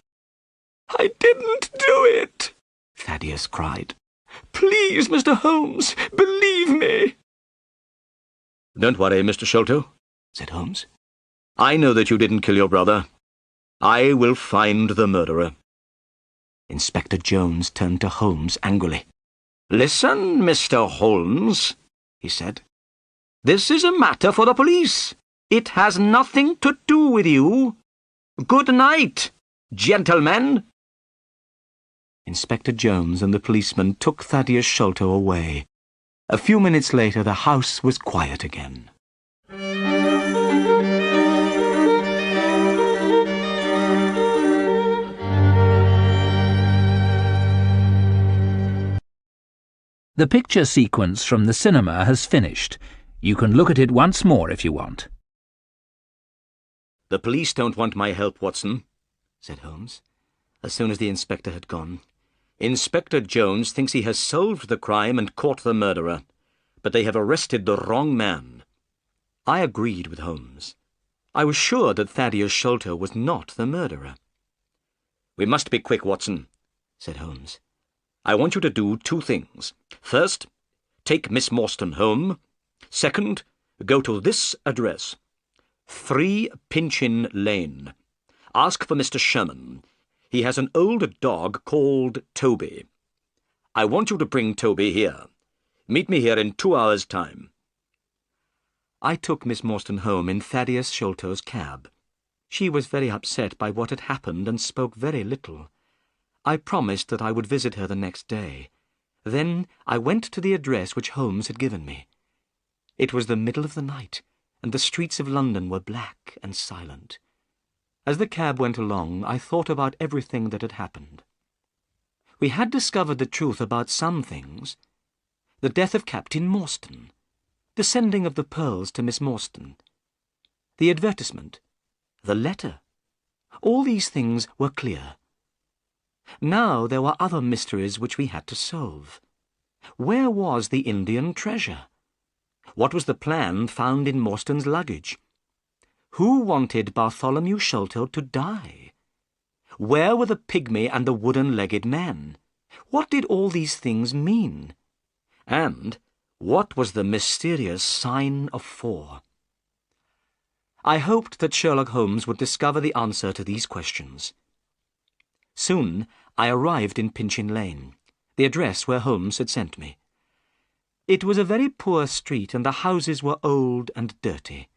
"I didn't do it," Thaddeus cried. "Please, Mr. Holmes, believe me." "Don't worry, Mr. Sholto," said Holmes. "I know that you didn't kill your brother. I will find the murderer." Inspector Jones turned to Holmes angrily. "Listen, Mr. Holmes," he said. "This is a matter for the police. It has nothing to do with you. Good night, gentlemen." Inspector Jones and the policeman took Thaddeus Sholto away. A few minutes later, the house was quiet again. The picture sequence from the cinema has finished. You can look at it once more if you want. "The police don't want my help, Watson," said Holmes, as soon as the inspector had gone. "Inspector Jones thinks he has solved the crime and caught the murderer, but they have arrested the wrong man." I agreed with Holmes. I was sure that Thaddeus Sholto was not the murderer. "We must be quick, Watson," said Holmes. "I want you to do 2 things. First, take Miss Morstan home. Second, go to this address, 3 Pinchin Lane. Ask for Mr. Sherman. He has an old dog called Toby. I want you to bring Toby here. Meet me here in 2 hours' time." I took Miss Morstan home in Thaddeus Sholto's cab. She was very upset by what had happened and spoke very little. I promised that I would visit her the next day. Then I went to the address which Holmes had given me. It was the middle of the night, and the streets of London were black and silent. As the cab went along, I thought about everything that had happened. We had discovered the truth about some things. The death of Captain Morstan, the sending of the pearls to Miss Morstan, the advertisement, the letter. All these things were clear. Now there were other mysteries which we had to solve. Where was the Indian treasure? What was the plan found in Morstan's luggage? Who wanted Bartholomew Sholto to die? Where were the pygmy and the wooden-legged men? What did all these things mean? And what was the mysterious sign of 4? I hoped that Sherlock Holmes would discover the answer to these questions. Soon I arrived in Pinchin Lane, the address where Holmes had sent me. It was a very poor street, and the houses were old and dirty.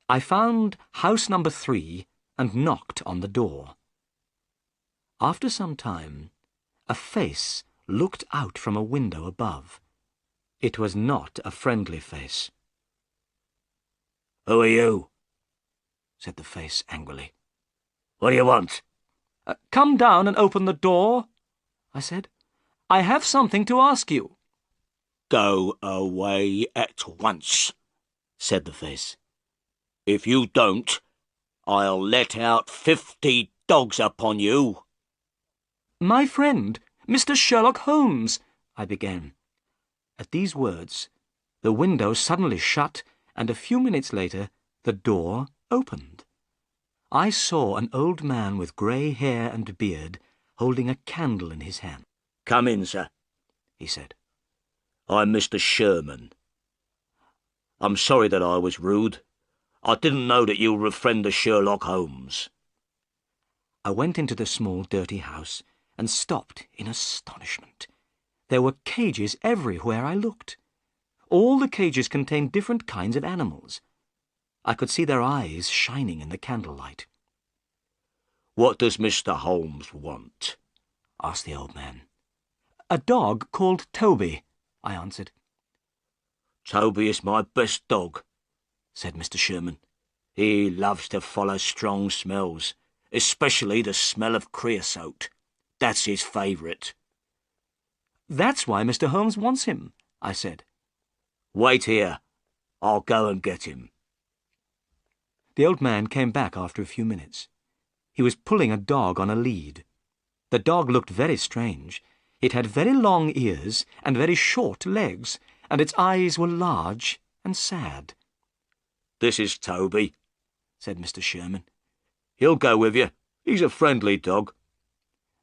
I found house number 3 and knocked on the door. After some time, a face looked out from a window above. It was not a friendly face. "Who are you?" said the face angrily. "What do you want?" Come down and open the door," I said. "I have something to ask you." "Go away at once," said the face. "If you don't, I'll let out 50 dogs upon you." "My friend, Mr. Sherlock Holmes," I began. At these words, the window suddenly shut, and a few minutes later the door opened. I saw an old man with grey hair and beard holding a candle in his hand. "Come in, sir," he said. "I'm Mr. Sherman. I'm sorry that I was rude. I didn't know that you were a friend of Sherlock Holmes." I went into the small, dirty house and stopped in astonishment. There were cages everywhere I looked. All the cages contained different kinds of animals. I could see their eyes shining in the candlelight. "What does Mr. Holmes want?" asked the old man. "A dog called Toby," I answered. "Toby is my best dog," said Mr. Sherman. "He loves to follow strong smells, especially the smell of creosote. That's his favourite." "That's why Mr. Holmes wants him," I said. "Wait here. I'll go and get him." The old man came back after a few minutes. He was pulling a dog on a lead. The dog looked very strange. It had very long ears and very short legs, and its eyes were large and sad. "This is Toby," said Mr. Sherman. "He'll go with you. He's a friendly dog."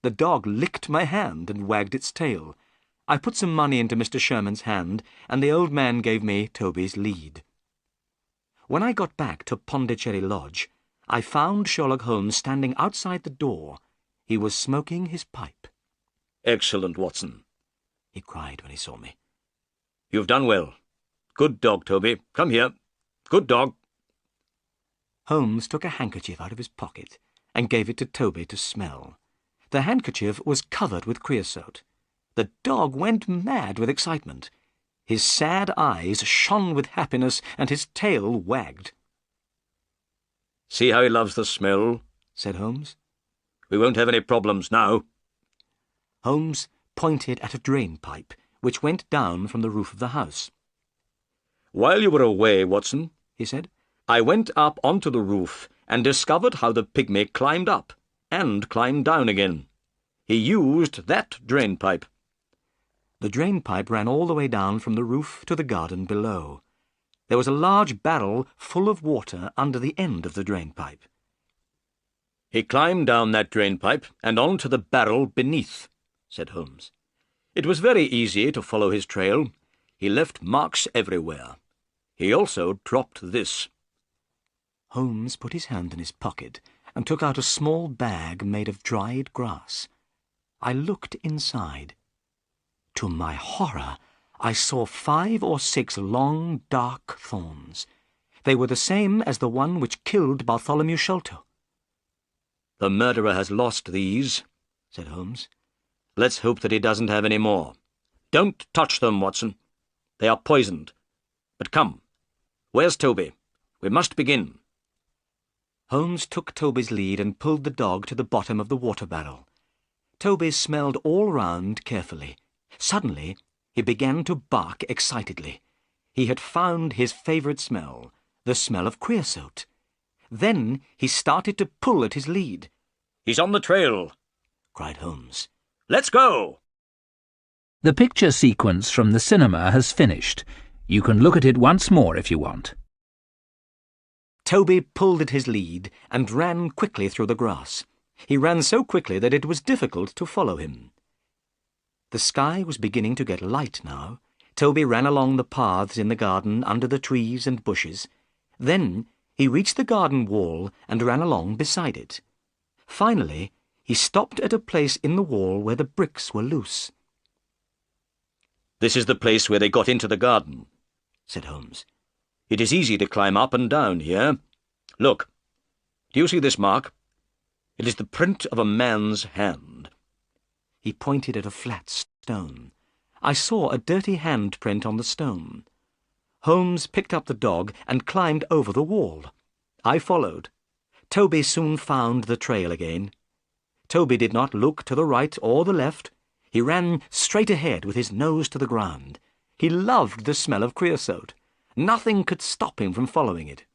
The dog licked my hand and wagged its tail. I put some money into Mr. Sherman's hand, and the old man gave me Toby's lead. When I got back to Pondicherry Lodge, I found Sherlock Holmes standing outside the door. He was smoking his pipe. "Excellent, Watson," he cried when he saw me. "You've done well. Good dog, Toby. Come here. Good dog." Holmes took a handkerchief out of his pocket and gave it to Toby to smell. The handkerchief was covered with creosote. The dog went mad with excitement. His sad eyes shone with happiness, and his tail wagged. "See how he loves the smell," said Holmes. "We won't have any problems now." Holmes pointed at a drain pipe, which went down from the roof of the house. "While you were away, Watson," he said, "I went up onto the roof and discovered how the pygmy climbed up and climbed down again. He used that drain pipe." The drain pipe ran all the way down from the roof to the garden below. There was a large barrel full of water under the end of the drain-pipe. "He climbed down that drain-pipe and on to the barrel beneath," said Holmes. "It was very easy to follow his trail. He left marks everywhere. He also dropped this." Holmes put his hand in his pocket and took out a small bag made of dried grass. I looked inside. To my horror, I saw 5 or 6 long, dark thorns. They were the same as the one which killed Bartholomew Sholto. "The murderer has lost these," said Holmes. "Let's hope that he doesn't have any more. Don't touch them, Watson. They are poisoned. But come, where's Toby? We must begin." Holmes took Toby's lead and pulled the dog to the bottom of the water barrel. Toby smelled all round carefully. Suddenly, he began to bark excitedly. He had found his favourite smell, the smell of creosote. Then he started to pull at his lead. "He's on the trail," cried Holmes. "Let's go!" The picture sequence from the cinema has finished. You can look at it once more if you want. Toby pulled at his lead and ran quickly through the grass. He ran so quickly that it was difficult to follow him. The sky was beginning to get light now. Toby ran along the paths in the garden under the trees and bushes. Then he reached the garden wall and ran along beside it. Finally, he stopped at a place in the wall where the bricks were loose. "This is the place where they got into the garden," said Holmes. "It is easy to climb up and down here. Look, do you see this mark? It is the print of a man's hand." He pointed at a flat stone. I saw a dirty handprint on the stone. Holmes picked up the dog and climbed over the wall. I followed. Toby soon found the trail again. Toby did not look to the right or the left. He ran straight ahead with his nose to the ground. He loved the smell of creosote. Nothing could stop him from following it.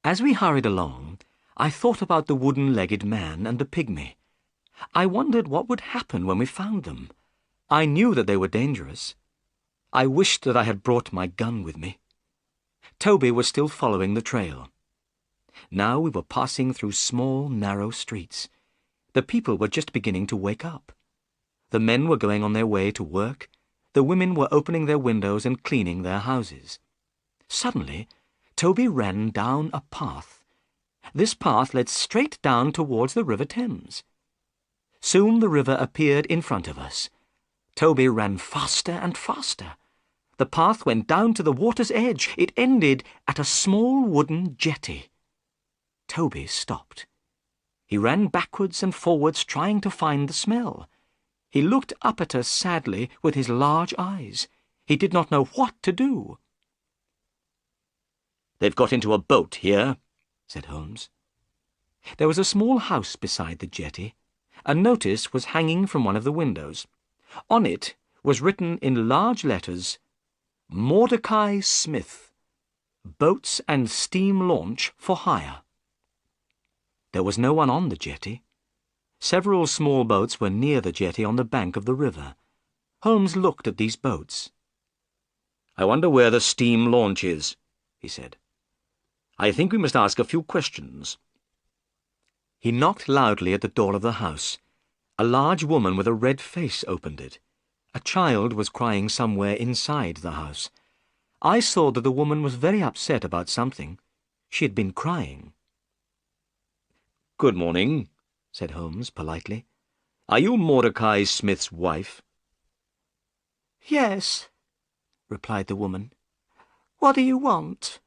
As we hurried along, I thought about the wooden-legged man and the pygmy. I wondered what would happen when we found them. I knew that they were dangerous. I wished that I had brought my gun with me. Toby was still following the trail. Now we were passing through small, narrow streets. The people were just beginning to wake up. The men were going on their way to work. The women were opening their windows and cleaning their houses. Suddenly, Toby ran down a path. This path led straight down towards the River Thames. Soon the river appeared in front of us. Toby ran faster and faster. The path went down to the water's edge. It ended at a small wooden jetty. Toby stopped. He ran backwards and forwards trying to find the smell. He looked up at us sadly with his large eyes. He did not know what to do. "They've got into a boat here," said Holmes. There was a small house beside the jetty. A notice was hanging from one of the windows. On it was written in large letters, "Mordecai Smith, Boats and Steam Launch for Hire." There was no one on the jetty. Several small boats were near the jetty on the bank of the river. Holmes looked at these boats. "I wonder where the steam launch is," he said. "I think we must ask a few questions." He knocked loudly at the door of the house. A large woman with a red face opened it. A child was crying somewhere inside the house. I saw that the woman was very upset about something. She had been crying. "Good morning," said Holmes politely. "Are you Mordecai Smith's wife?" "Yes," replied the woman. "What do you want?"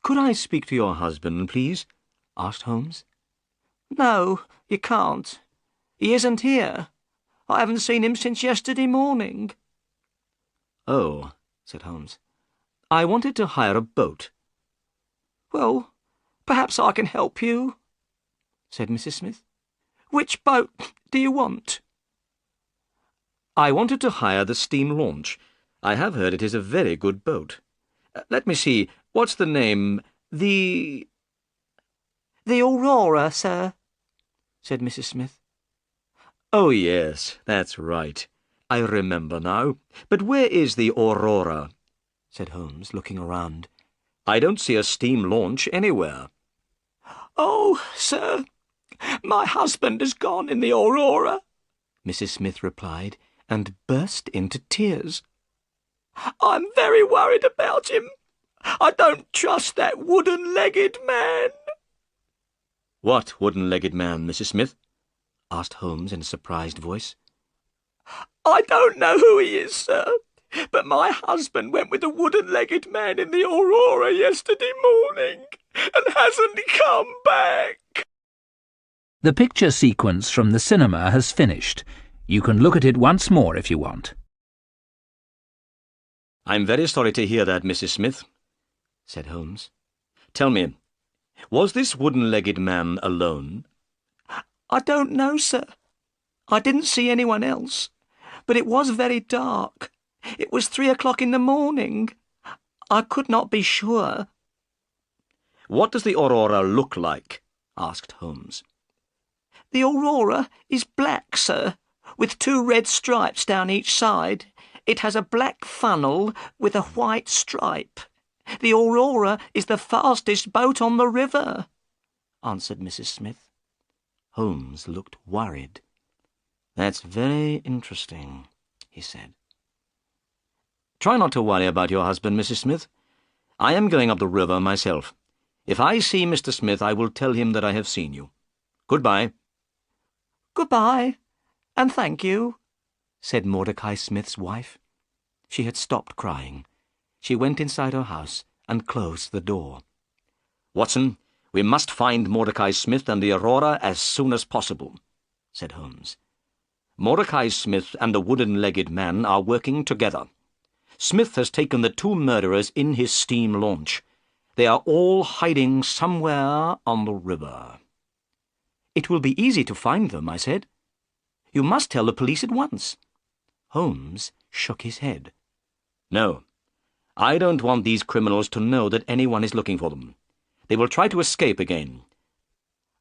"Could I speak to your husband, please?" asked Holmes. "No, you can't. He isn't here. I haven't seen him since yesterday morning." "Oh," said Holmes. "I wanted to hire a boat." "Well, perhaps I can help you," said Mrs. Smith. "Which boat do you want?" "I wanted to hire the steam launch. I have heard it is a very good boat. Let me see, what's the name? The Aurora, sir," said Mrs. Smith. Oh, yes, that's right. I remember now. But where is the Aurora?" said Holmes, looking around. "I don't see a steam launch anywhere." "Oh, sir, my husband has gone in the Aurora," Mrs. Smith replied, and burst into tears. "I'm very worried about him. I don't trust that wooden-legged man." "What wooden-legged man, Mrs. Smith?" asked Holmes in a surprised voice. "I don't know who he is, sir, but my husband went with the wooden-legged man in the Aurora yesterday morning and hasn't come back." The picture sequence from the cinema has finished. You can look at it once more if you want. "I'm very sorry to hear that, Mrs. Smith," said Holmes. "Tell me, was this wooden-legged man alone?" "I don't know, sir. I didn't see anyone else, but it was very dark. It was 3 o'clock in the morning. I could not be sure." "What does the Aurora look like?" asked Holmes. "The Aurora is black, sir, with 2 red stripes down each side. It has a black funnel with a white stripe. The Aurora is the fastest boat on the river," answered Mrs. Smith. Holmes looked worried. "That's very interesting," he said. "Try not to worry about your husband, Mrs. Smith. I am going up the river myself. If I see Mr. Smith, I will tell him that I have seen you. Goodbye." "Goodbye, and thank you," said Mordecai Smith's wife. She had stopped crying. She went inside her house and closed the door. "Watson, we must find Mordecai Smith and the Aurora as soon as possible," said Holmes. "Mordecai Smith and the wooden-legged man are working together. Smith has taken the 2 murderers in his steam launch. They are all hiding somewhere on the river." "It will be easy to find them," I said. "You must tell the police at once." Holmes shook his head. "No, I don't want these criminals to know that anyone is looking for them. They will try to escape again.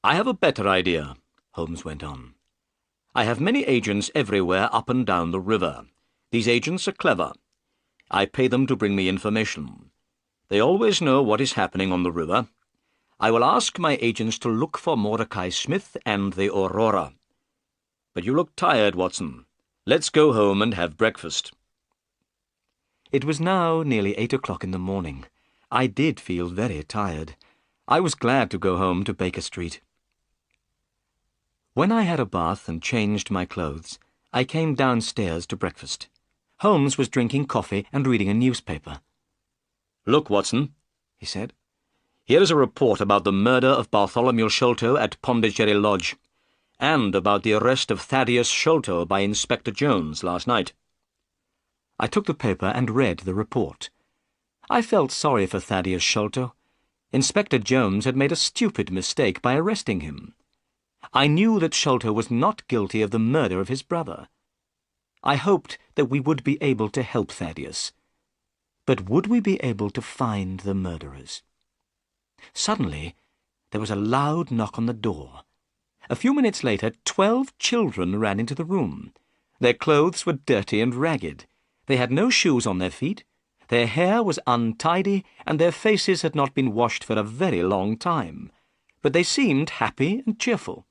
I have a better idea," Holmes went on. "I have many agents everywhere up and down the river. These agents are clever. I pay them to bring me information. They always know what is happening on the river. I will ask my agents to look for Mordecai Smith and the Aurora. But you look tired, Watson. Let's go home and have breakfast." It was now nearly 8 o'clock in the morning. I did feel very tired. I was glad to go home to Baker Street. When I had a bath and changed my clothes, I came downstairs to breakfast. Holmes was drinking coffee and reading a newspaper. "Look, Watson," he said. "Here is a report about the murder of Bartholomew Sholto at Pondicherry Lodge, and about the arrest of Thaddeus Sholto by Inspector Jones last night." I took the paper and read the report. I felt sorry for Thaddeus Sholto. Inspector Jones had made a stupid mistake by arresting him. I knew that Sholto was not guilty of the murder of his brother. I hoped that we would be able to help Thaddeus. But would we be able to find the murderers? Suddenly, there was a loud knock on the door. A few minutes later, 12 children ran into the room. Their clothes were dirty and ragged. They had no shoes on their feet. Their hair was untidy, and their faces had not been washed for a very long time. But they seemed happy and cheerful.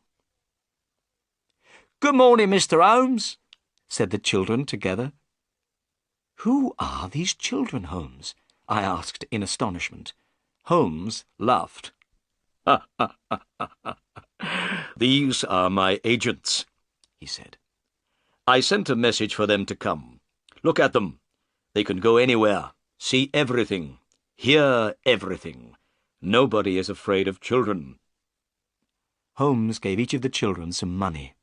"Good morning, Mr. Holmes," said the children together. "Who are these children, Holmes?" I asked in astonishment. Holmes laughed. "These are my agents," he said. "I sent a message for them to come. Look at them. They can go anywhere, see everything, hear everything. Nobody is afraid of children." Holmes gave each of the children some money.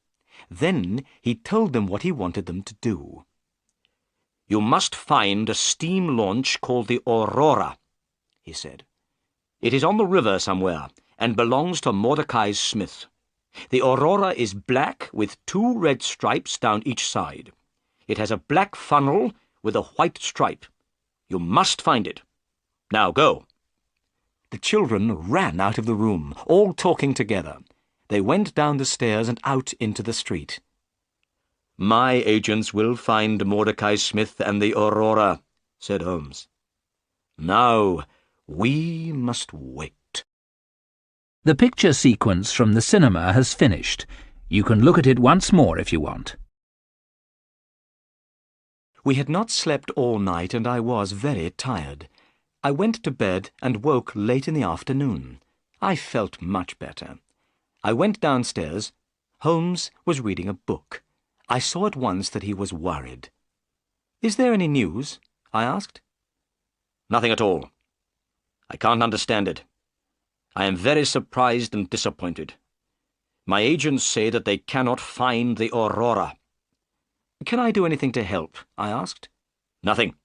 Then he told them what he wanted them to do. "You must find a steam launch called the Aurora," he said. "It is on the river somewhere, and belongs to Mordecai Smith. The Aurora is black with 2 red stripes down each side. It has a black funnel with a white stripe. You must find it. Now go." The children ran out of the room, all talking together. They went down the stairs and out into the street. "My agents will find Mordecai Smith and the Aurora," said Holmes. Now, we must wait. The picture sequence from the cinema has finished. You can look at it once more if you want. We had not slept all night and I was very tired. I went to bed and woke late in the afternoon. I felt much better. I went downstairs. Holmes was reading a book. I saw at once that he was worried. "Is there any news?" I asked. Nothing at all. I can't understand it. I am very surprised and disappointed. My agents say that they cannot find the Aurora. "Can I do anything to help?" I asked. Nothing.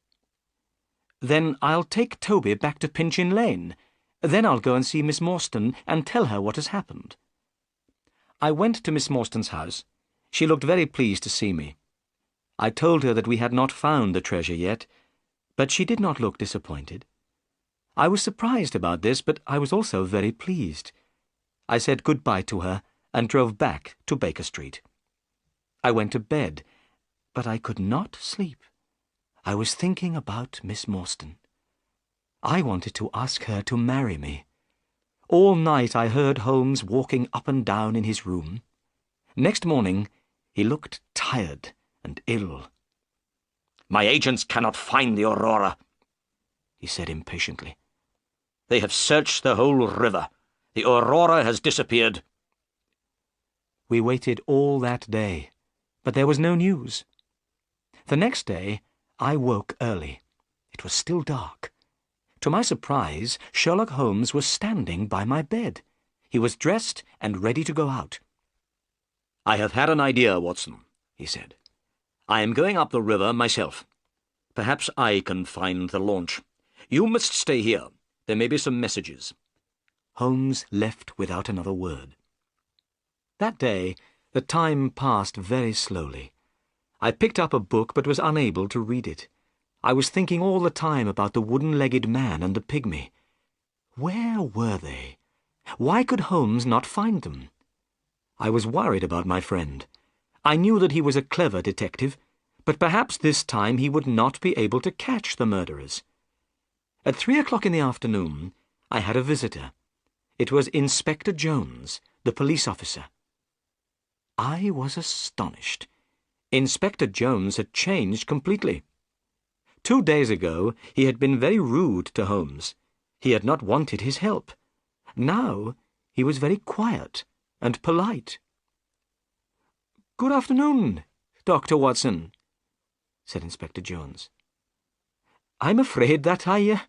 "Then I'll take Toby back to Pinchin Lane. Then I'll go and see Miss Morstan and tell her what has happened." I went to Miss Morstan's house. She looked very pleased to see me. I told her that we had not found the treasure yet, but she did not look disappointed. I was surprised about this, but I was also very pleased. I said good-bye to her and drove back to Baker Street. I went to bed, but I could not sleep. I was thinking about Miss Morstan. I wanted to ask her to marry me. All night I heard Holmes walking up and down in his room. Next morning he looked tired and ill. My agents cannot find the Aurora, he said impatiently. They have searched the whole river. The Aurora has disappeared. We waited all that day, but there was no news. The next day I woke early. It was still dark. To my surprise, Sherlock Holmes was standing by my bed. He was dressed and ready to go out. "I have had an idea, Watson," he said. "I am going up the river myself. Perhaps I can find the launch. You must stay here. There may be some messages." Holmes left without another word. That day, the time passed very slowly. I picked up a book but was unable to read it. I was thinking all the time about the wooden-legged man and the pygmy. Where were they? Why could Holmes not find them? I was worried about my friend. I knew that he was a clever detective, but perhaps this time he would not be able to catch the murderers. At 3 o'clock in the afternoon, I had a visitor. It was Inspector Jones, the police officer. I was astonished. Inspector Jones had changed completely. 2 days ago, he had been very rude to Holmes. He had not wanted his help. Now, he was very quiet and polite. "Good afternoon, Dr. Watson," said Inspector Jones. "I'm afraid that I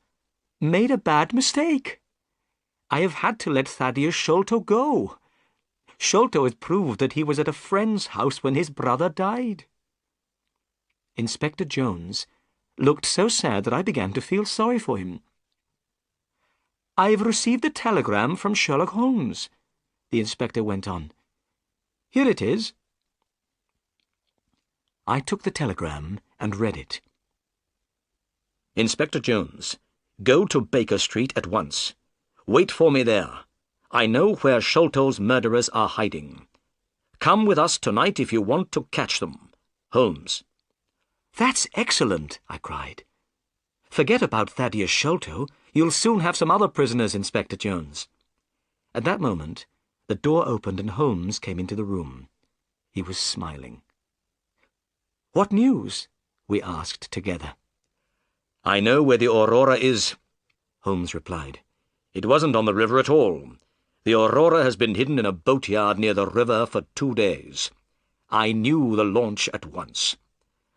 made a bad mistake. I have had to let Thaddeus Sholto go. Sholto has proved that he was at a friend's house when his brother died." Inspector Jones looked so sad that I began to feel sorry for him. "I've received a telegram from Sherlock Holmes," the inspector went on. "Here it is." I took the telegram and read it. "Inspector Jones, go to Baker Street at once. Wait for me there. I know where Sholto's murderers are hiding. Come with us tonight if you want to catch them. Holmes." "That's excellent," I cried. "Forget about Thaddeus Sholto. You'll soon have some other prisoners, Inspector Jones." At that moment, the door opened and Holmes came into the room. He was smiling. "What news?" we asked together. "I know where the Aurora is," Holmes replied. "It wasn't on the river at all. The Aurora has been hidden in a boatyard near the river for 2 days. I knew the launch at once.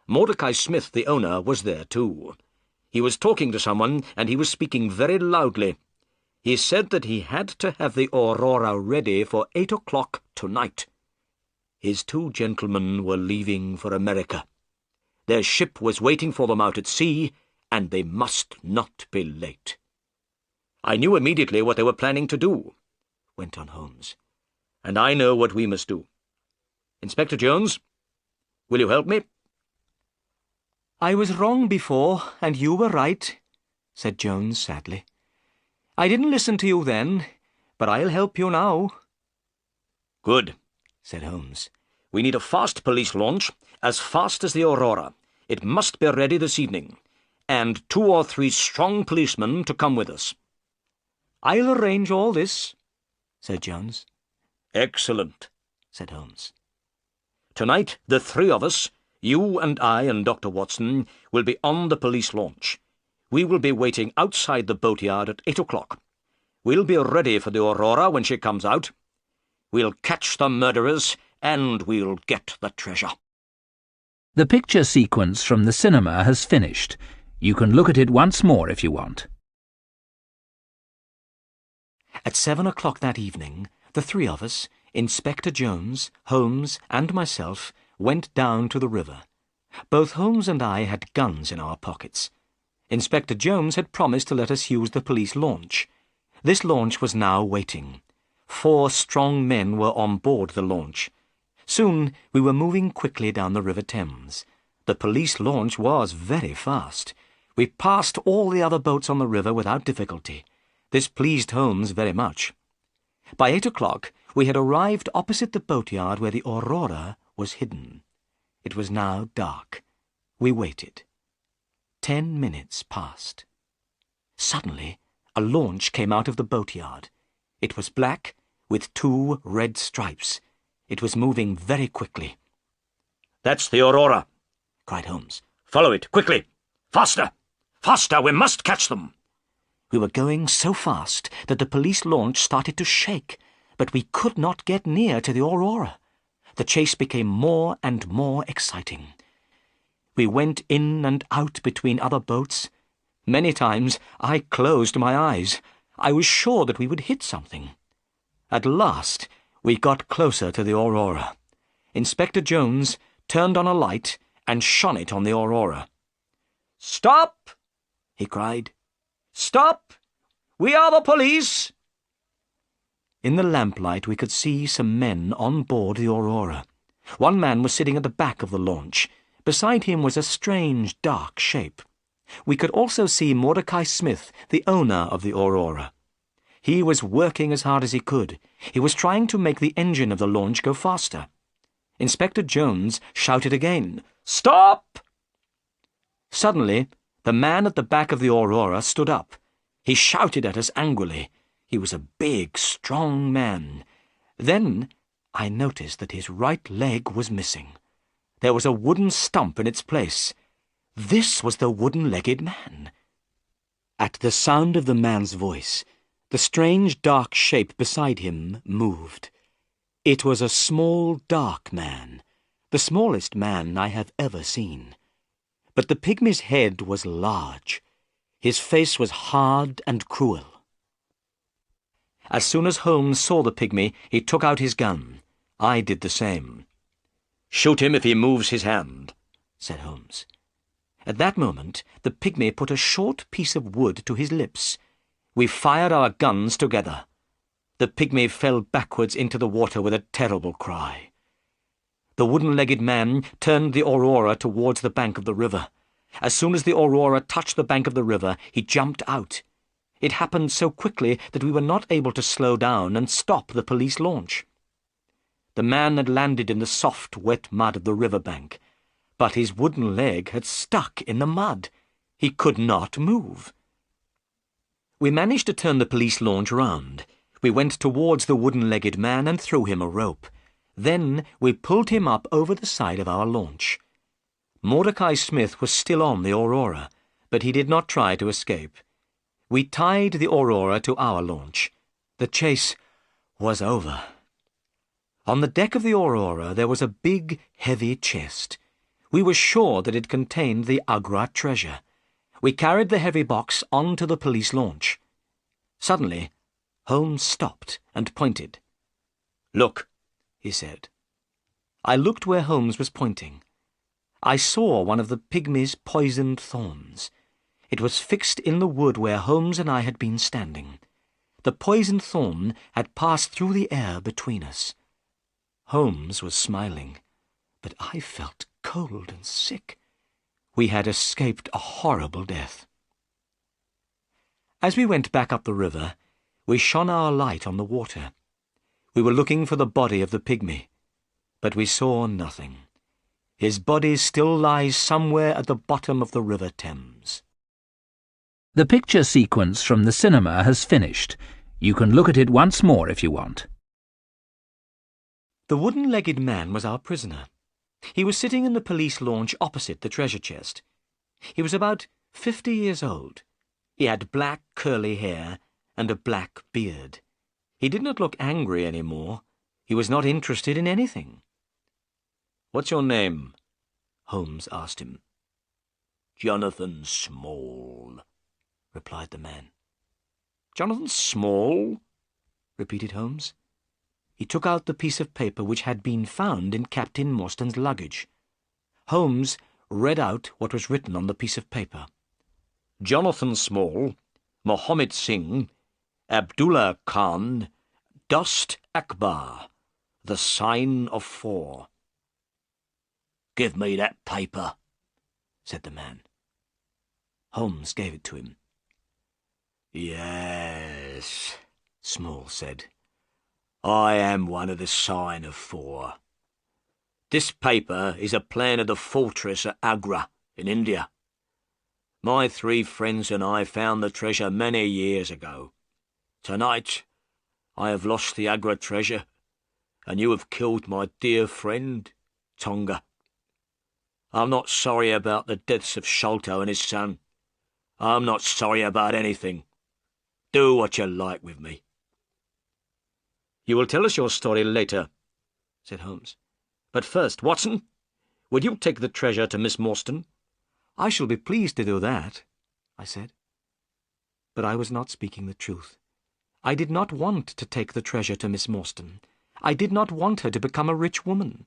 Mordecai Smith, the owner, was there too. He was talking to someone, and he was speaking very loudly. He said that he had to have the Aurora ready for 8 o'clock tonight. His 2 gentlemen were leaving for America. Their ship was waiting for them out at sea, and they must not be late. I knew immediately what they were planning to do," went on Holmes, "and I know what we must do. Inspector Jones, will you help me?" "I was wrong before, and you were right," said Jones sadly. "I didn't listen to you then, but I'll help you now." "Good," said Holmes. "We need a fast police launch, as fast as the Aurora. It must be ready this evening. and 2 or 3 strong policemen to come with us." "I'll arrange all this," said Jones. "Excellent," said Holmes. "Tonight, the 3 of us, you and I and Dr. Watson, will be on the police launch. We will be waiting outside the boatyard at 8 o'clock. We'll be ready for the Aurora when she comes out. We'll catch the murderers, and we'll get the treasure." The picture sequence from the cinema has finished. You can look at it once more if you want. At 7 o'clock that evening, the 3 of us, Inspector Jones, Holmes, and myself, went down to the river. Both Holmes and I had guns in our pockets. Inspector Jones had promised to let us use the police launch. This launch was now waiting. 4 strong men were on board the launch. Soon we were moving quickly down the River Thames. The police launch was very fast. We passed all the other boats on the river without difficulty. This pleased Holmes very much. By 8 o'clock we had arrived opposite the boatyard where the Aurora was hidden. It was now dark. We waited. 10 minutes passed. Suddenly a launch came out of the boatyard. It was black, with 2 red stripes. It was moving very quickly. "That's the Aurora," cried Holmes. "Follow it, quickly! Faster! Faster! We must catch them!" We were going so fast that the police launch started to shake, but we could not get near to the Aurora. The chase became more and more exciting. We went in and out between other boats. Many times I closed my eyes. I was sure that we would hit something. At last we got closer to the Aurora. Inspector Jones turned on a light and shone it on the Aurora. "Stop!" he cried. "Stop! We are the police!" In the lamplight we could see some men on board the Aurora. One man was sitting at the back of the launch. Beside him was a strange, dark shape. We could also see Mordecai Smith, the owner of the Aurora. He was working as hard as he could. He was trying to make the engine of the launch go faster. Inspector Jones shouted again, "Stop!" Suddenly, the man at the back of the Aurora stood up. He shouted at us angrily. He was a big, strong man. Then I noticed that his right leg was missing. There was a wooden stump in its place. This was the wooden-legged man. At the sound of the man's voice, the strange dark shape beside him moved. It was a small, dark man, the smallest man I have ever seen. But the pygmy's head was large. His face was hard and cruel. As soon as Holmes saw the pygmy, he took out his gun. I did the same. "Shoot him if he moves his hand," said Holmes. At that moment, the pygmy put a short piece of wood to his lips. We fired our guns together. The pygmy fell backwards into the water with a terrible cry. The wooden-legged man turned the Aurora towards the bank of the river. As soon as the Aurora touched the bank of the river, he jumped out. It happened so quickly that we were not able to slow down and stop the police launch. The man had landed in the soft, wet mud of the river bank, but his wooden leg had stuck in the mud. He could not move. We managed to turn the police launch round. We went towards the wooden-legged man and threw him a rope. Then we pulled him up over the side of our launch. Mordecai Smith was still on the Aurora, but he did not try to escape. We tied the Aurora to our launch. The chase was over. On the deck of the Aurora there was a big, heavy chest. We were sure that it contained the Agra treasure. We carried the heavy box onto the police launch. Suddenly, Holmes stopped and pointed. "Look," he said. I looked where Holmes was pointing. I saw one of the pygmy's poisoned thorns. It was fixed in the wood where Holmes and I had been standing. The poisoned thorn had passed through the air between us. Holmes was smiling, but I felt cold and sick. We had escaped a horrible death. As we went back up the river, we shone our light on the water. We were looking for the body of the pygmy, but we saw nothing. His body still lies somewhere at the bottom of the River Thames. The picture sequence from the cinema has finished. You can look at it once more if you want. The wooden-legged man was our prisoner. He was sitting in the police launch opposite the treasure chest. He was about 50 years old. He had black curly hair and a black beard. He did not look angry any more. He was not interested in anything. "What's your name?" Holmes asked him. "Jonathan Small," replied the man. "Jonathan Small?" repeated Holmes. He took out the piece of paper which had been found in Captain Morstan's luggage. Holmes read out what was written on the piece of paper. "Jonathan Small, Mohammed Singh, Abdullah Khan, Dost Akbar, the Sign of Four." "Give me that paper," said the man. Holmes gave it to him. "Yes," Small said. "I am one of the Sign of Four. This paper is a plan of the fortress at Agra in India. My 3 friends and I found the treasure many years ago. Tonight I have lost the Agra treasure, and you have killed my dear friend, Tonga. I'm not sorry about the deaths of Sholto and his son. I'm not sorry about anything. Do what you like with me." "You will tell us your story later," said Holmes. "But first, Watson, would you take the treasure to Miss Morstan?" "I shall be pleased to do that," I said. But I was not speaking the truth. I did not want to take the treasure to Miss Morstan. I did not want her to become a rich woman.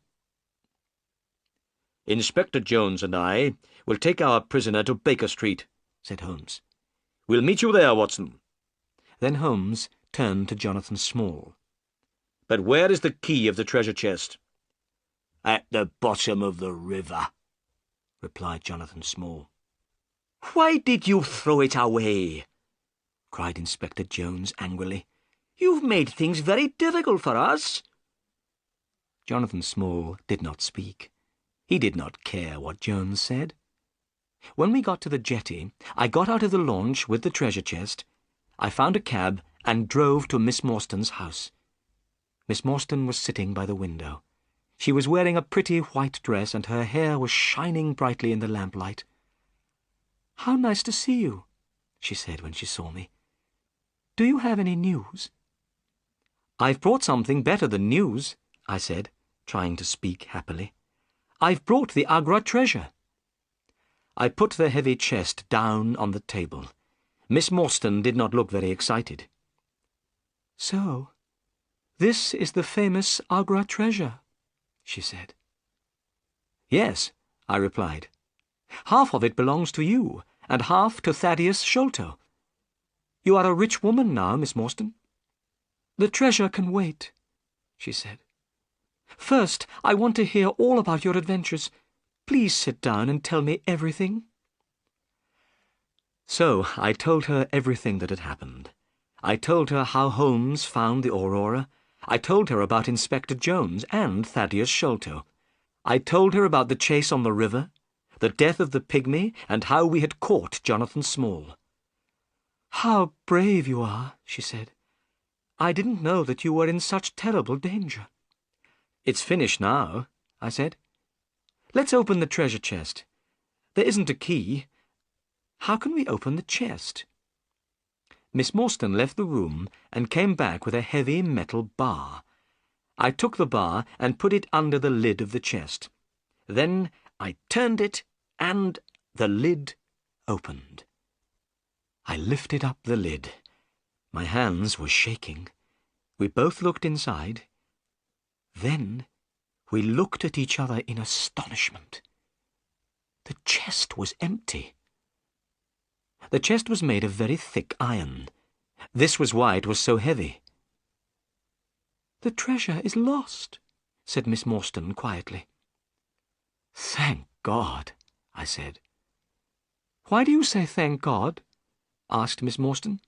"Inspector Jones and I will take our prisoner to Baker Street," said Holmes. "We'll meet you there, Watson." Then Holmes turned to Jonathan Small. "But where is the key of the treasure chest?" "At the bottom of the river," replied Jonathan Small. "Why did you throw it away?" cried Inspector Jones angrily. "You've made things very difficult for us." Jonathan Small did not speak. He did not care what Jones said. When we got to the jetty, I got out of the launch with the treasure chest. I found a cab and drove to Miss Morstan's house. Miss Morstan was sitting by the window. She was wearing a pretty white dress, and her hair was shining brightly in the lamplight. "How nice to see you," she said when she saw me. "Do you have any news?" "I've brought something better than news," I said, trying to speak happily. "I've brought the Agra treasure." I put the heavy chest down on the table. Miss Morstan did not look very excited. "So, this is the famous Agra treasure," she said. "Yes," I replied. "Half of it belongs to you, and half to Thaddeus Sholto. You are a rich woman now, Miss Morstan." "The treasure can wait," she said. "First, I want to hear all about your adventures. Please sit down and tell me everything." So I told her everything that had happened. I told her how Holmes found the Aurora. I told her about Inspector Jones and Thaddeus Sholto. I told her about the chase on the river, the death of the pygmy, and how we had caught Jonathan Small. "How brave you are," she said. "I didn't know that you were in such terrible danger." "It's finished now," I said. "Let's open the treasure chest. There isn't a key. How can we open the chest?" Miss Morstan left the room and came back with a heavy metal bar. I took the bar and put it under the lid of the chest. Then I turned it, and the lid opened. I lifted up the lid. My hands were shaking. We both looked inside. Then we looked at each other in astonishment. The chest was empty. The chest was made of very thick iron. This was why it was so heavy. "The treasure is lost," said Miss Morstan quietly. "Thank God," I said. "Why do you say thank God?" asked Miss Morstan.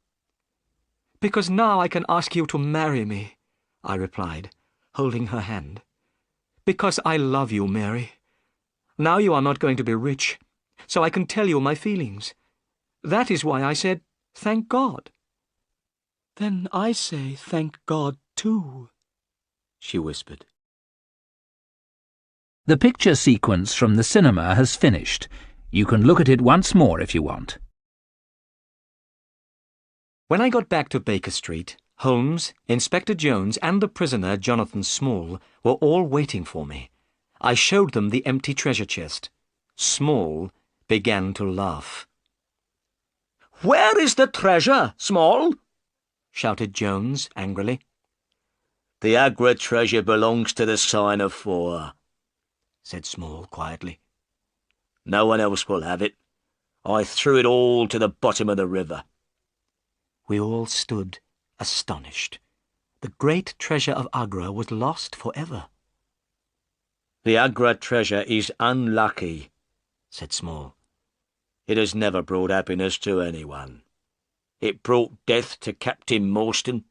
"Because now I can ask you to marry me," I replied, holding her hand. "Because I love you, Mary. Now you are not going to be rich, so I can tell you my feelings. That is why I said, thank God. Then I say thank God too, she whispered. The picture sequence from the cinema has finished. You can look at it once more if you want. When I got back to Baker Street, Holmes, Inspector Jones, and the prisoner, Jonathan Small, were all waiting for me. I showed them the empty treasure chest. Small began to laugh. "Where is the treasure, Small?" shouted Jones angrily. "The Agra treasure belongs to the Sign of Four," said Small quietly. "No one else will have it. I threw it all to the bottom of the river." We all stood astonished. The great treasure of Agra was lost forever. "The Agra treasure is unlucky," said Small. "It has never brought happiness to anyone. It brought death to Captain Morstan.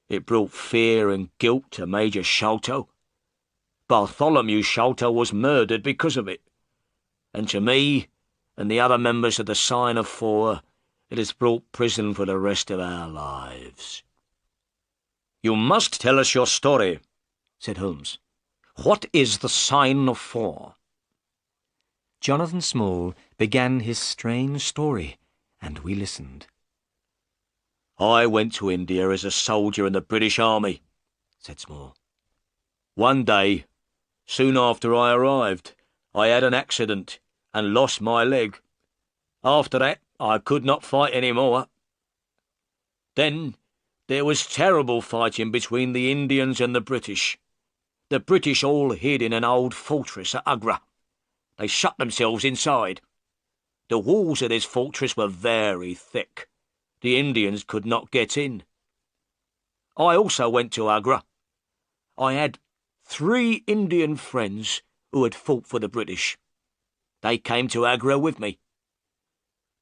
It brought fear and guilt to Major Sholto. Bartholomew Sholto was murdered because of it. And to me and the other members of the Sign of Four, it has brought prison for the rest of our lives." "You must tell us your story," said Holmes. "What is the Sign of Four?" Jonathan Small began his strange story, and we listened. "I went to India as a soldier in the British Army," said Small. "One day, soon after I arrived, I had an accident and lost my leg. After that, I could not fight any more. Then there was terrible fighting between the Indians and the British. The British all hid in an old fortress at Agra. They shut themselves inside. The walls of this fortress were very thick. The Indians could not get in. I also went to Agra. I had 3 Indian friends who had fought for the British. They came to Agra with me.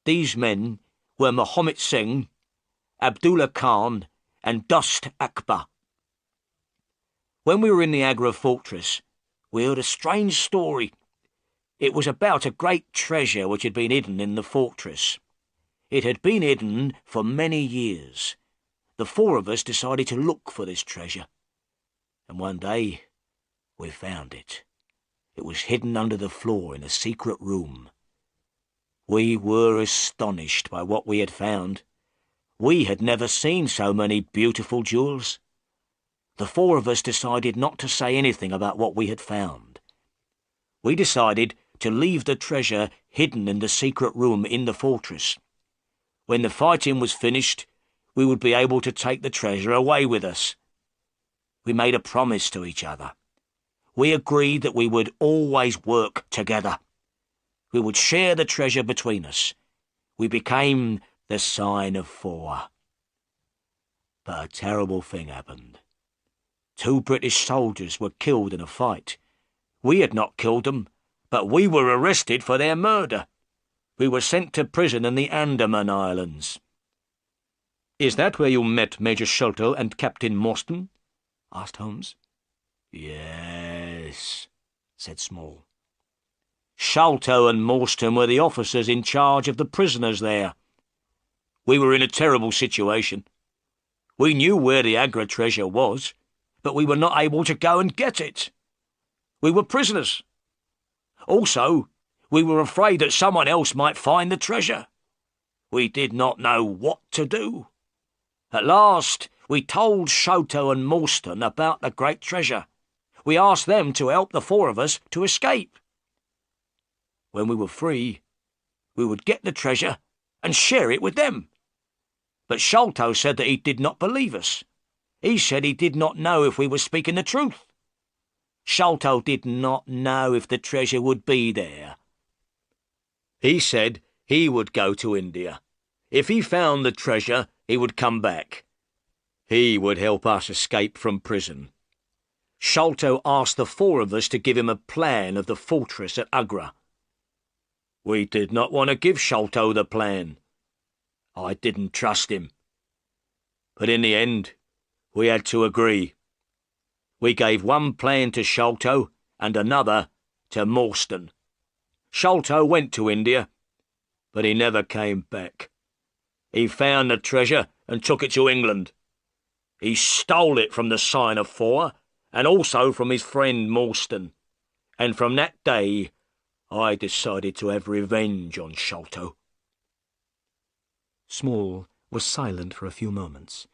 These men were Muhammad Singh, Abdullah Khan, and Dost Akbar. When we were in the Agra fortress, we heard a strange story. It was about a great treasure which had been hidden in the fortress. It had been hidden for many years. The 4 of us decided to look for this treasure. And one day, we found it. It was hidden under the floor in a secret room. We were astonished by what we had found. We had never seen so many beautiful jewels. The 4 of us decided not to say anything about what we had found. We decided to leave the treasure hidden in the secret room in the fortress. When the fighting was finished, we would be able to take the treasure away with us. We made a promise to each other. We agreed that we would always work together. We would share the treasure between us. We became the Sign of Four. But a terrible thing happened. 2 British soldiers were killed in a fight. We had not killed them, but we were arrested for their murder. We were sent to prison in the Andaman Islands. "Is that where you met Major Sholto and Captain Morstan?" asked Holmes. "Yes," said Small. "Sholto and Morstan were the officers in charge of the prisoners there. We were in a terrible situation. We knew where the Agra treasure was, but we were not able to go and get it. We were prisoners. Also, we were afraid that someone else might find the treasure. We did not know what to do. At last, we told Sholto and Morstan about the great treasure. We asked them to help the 4 of us to escape. When we were free, we would get the treasure and share it with them. But Sholto said that he did not believe us. He said he did not know if we were speaking the truth. Sholto did not know if the treasure would be there. He said he would go to India. If he found the treasure, he would come back. He would help us escape from prison. Sholto asked the 4 of us to give him a plan of the fortress at Agra. We did not want to give Sholto the plan. I didn't trust him. But in the end, we had to agree. We gave one plan to Sholto and another to Morstan. Sholto went to India. but he never came back. He found the treasure and took it to England. He stole it from the Sign of Four, and also from his friend Morstan. And from that day, I decided to have revenge on Sholto. Small was silent for a few moments.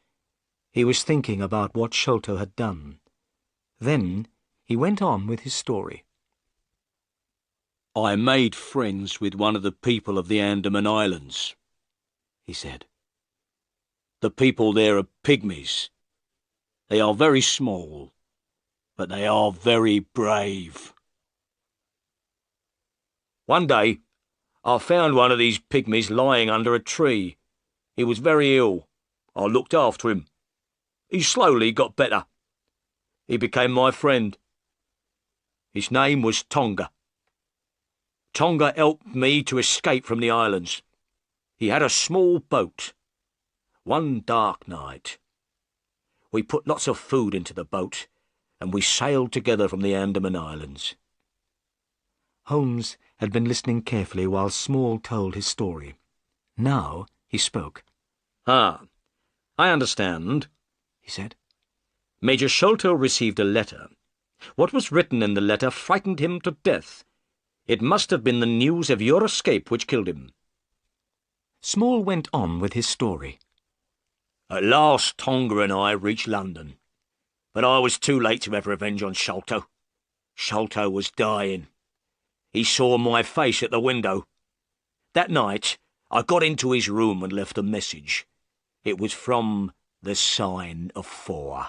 He was thinking about what Sholto had done. Then he went on with his story. I made friends with one of the people of the Andaman Islands, he said. The people there are pygmies. They are very small, but they are very brave. One day, I found one of these pygmies lying under a tree. He was very ill. I looked after him. He slowly got better. He became my friend. His name was Tonga. Tonga helped me to escape from the islands. He had a small boat. One dark night, we put lots of food into the boat, and we sailed together from the Andaman Islands. Holmes had been listening carefully while Small told his story. Now he spoke. I understand, he said. Major Sholto received a letter. What was written in the letter frightened him to death. It must have been the news of your escape which killed him. Small went on with his story. At last Tonga and I reached London, but I was too late to have revenge on Sholto. Sholto was dying. He saw my face at the window. That night, I got into his room and left a message. It was from the Sign of Four.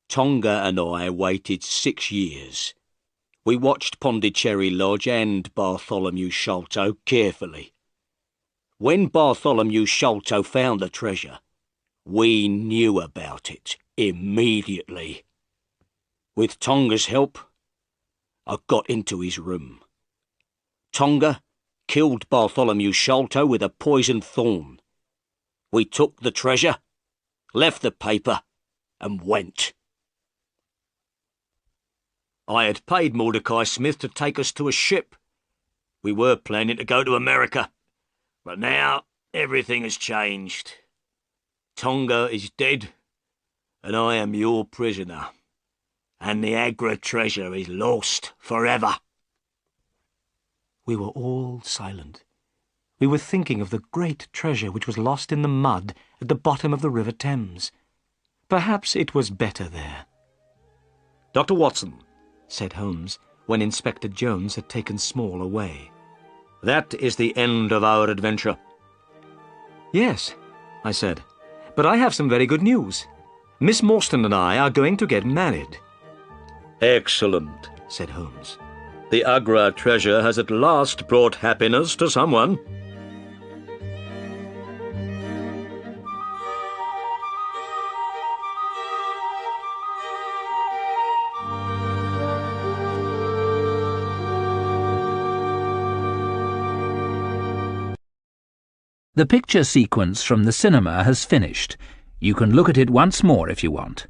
Tonga and I waited 6 years. We watched Pondicherry Lodge and Bartholomew Sholto carefully. When Bartholomew Sholto found the treasure, we knew about it immediately. With Tonga's help, I got into his room. Tonga killed Bartholomew Sholto with a poisoned thorn. We took the treasure, left the paper, and went. I had paid Mordecai Smith to take us to a ship. We were planning to go to America, but now everything has changed. Tonga is dead, and I am your prisoner, and the Agra treasure is lost forever. We were all silent. We were thinking of the great treasure which was lost in the mud at the bottom of the River Thames. Perhaps it was better there. Dr. Watson, said Holmes, when Inspector Jones had taken Small away. That is the end of our adventure. Yes, I said, but I have some very good news. Miss Morstan and I are going to get married. Excellent, said Holmes. The Agra treasure has at last brought happiness to someone. The picture sequence from the cinema has finished. You can look at it once more if you want.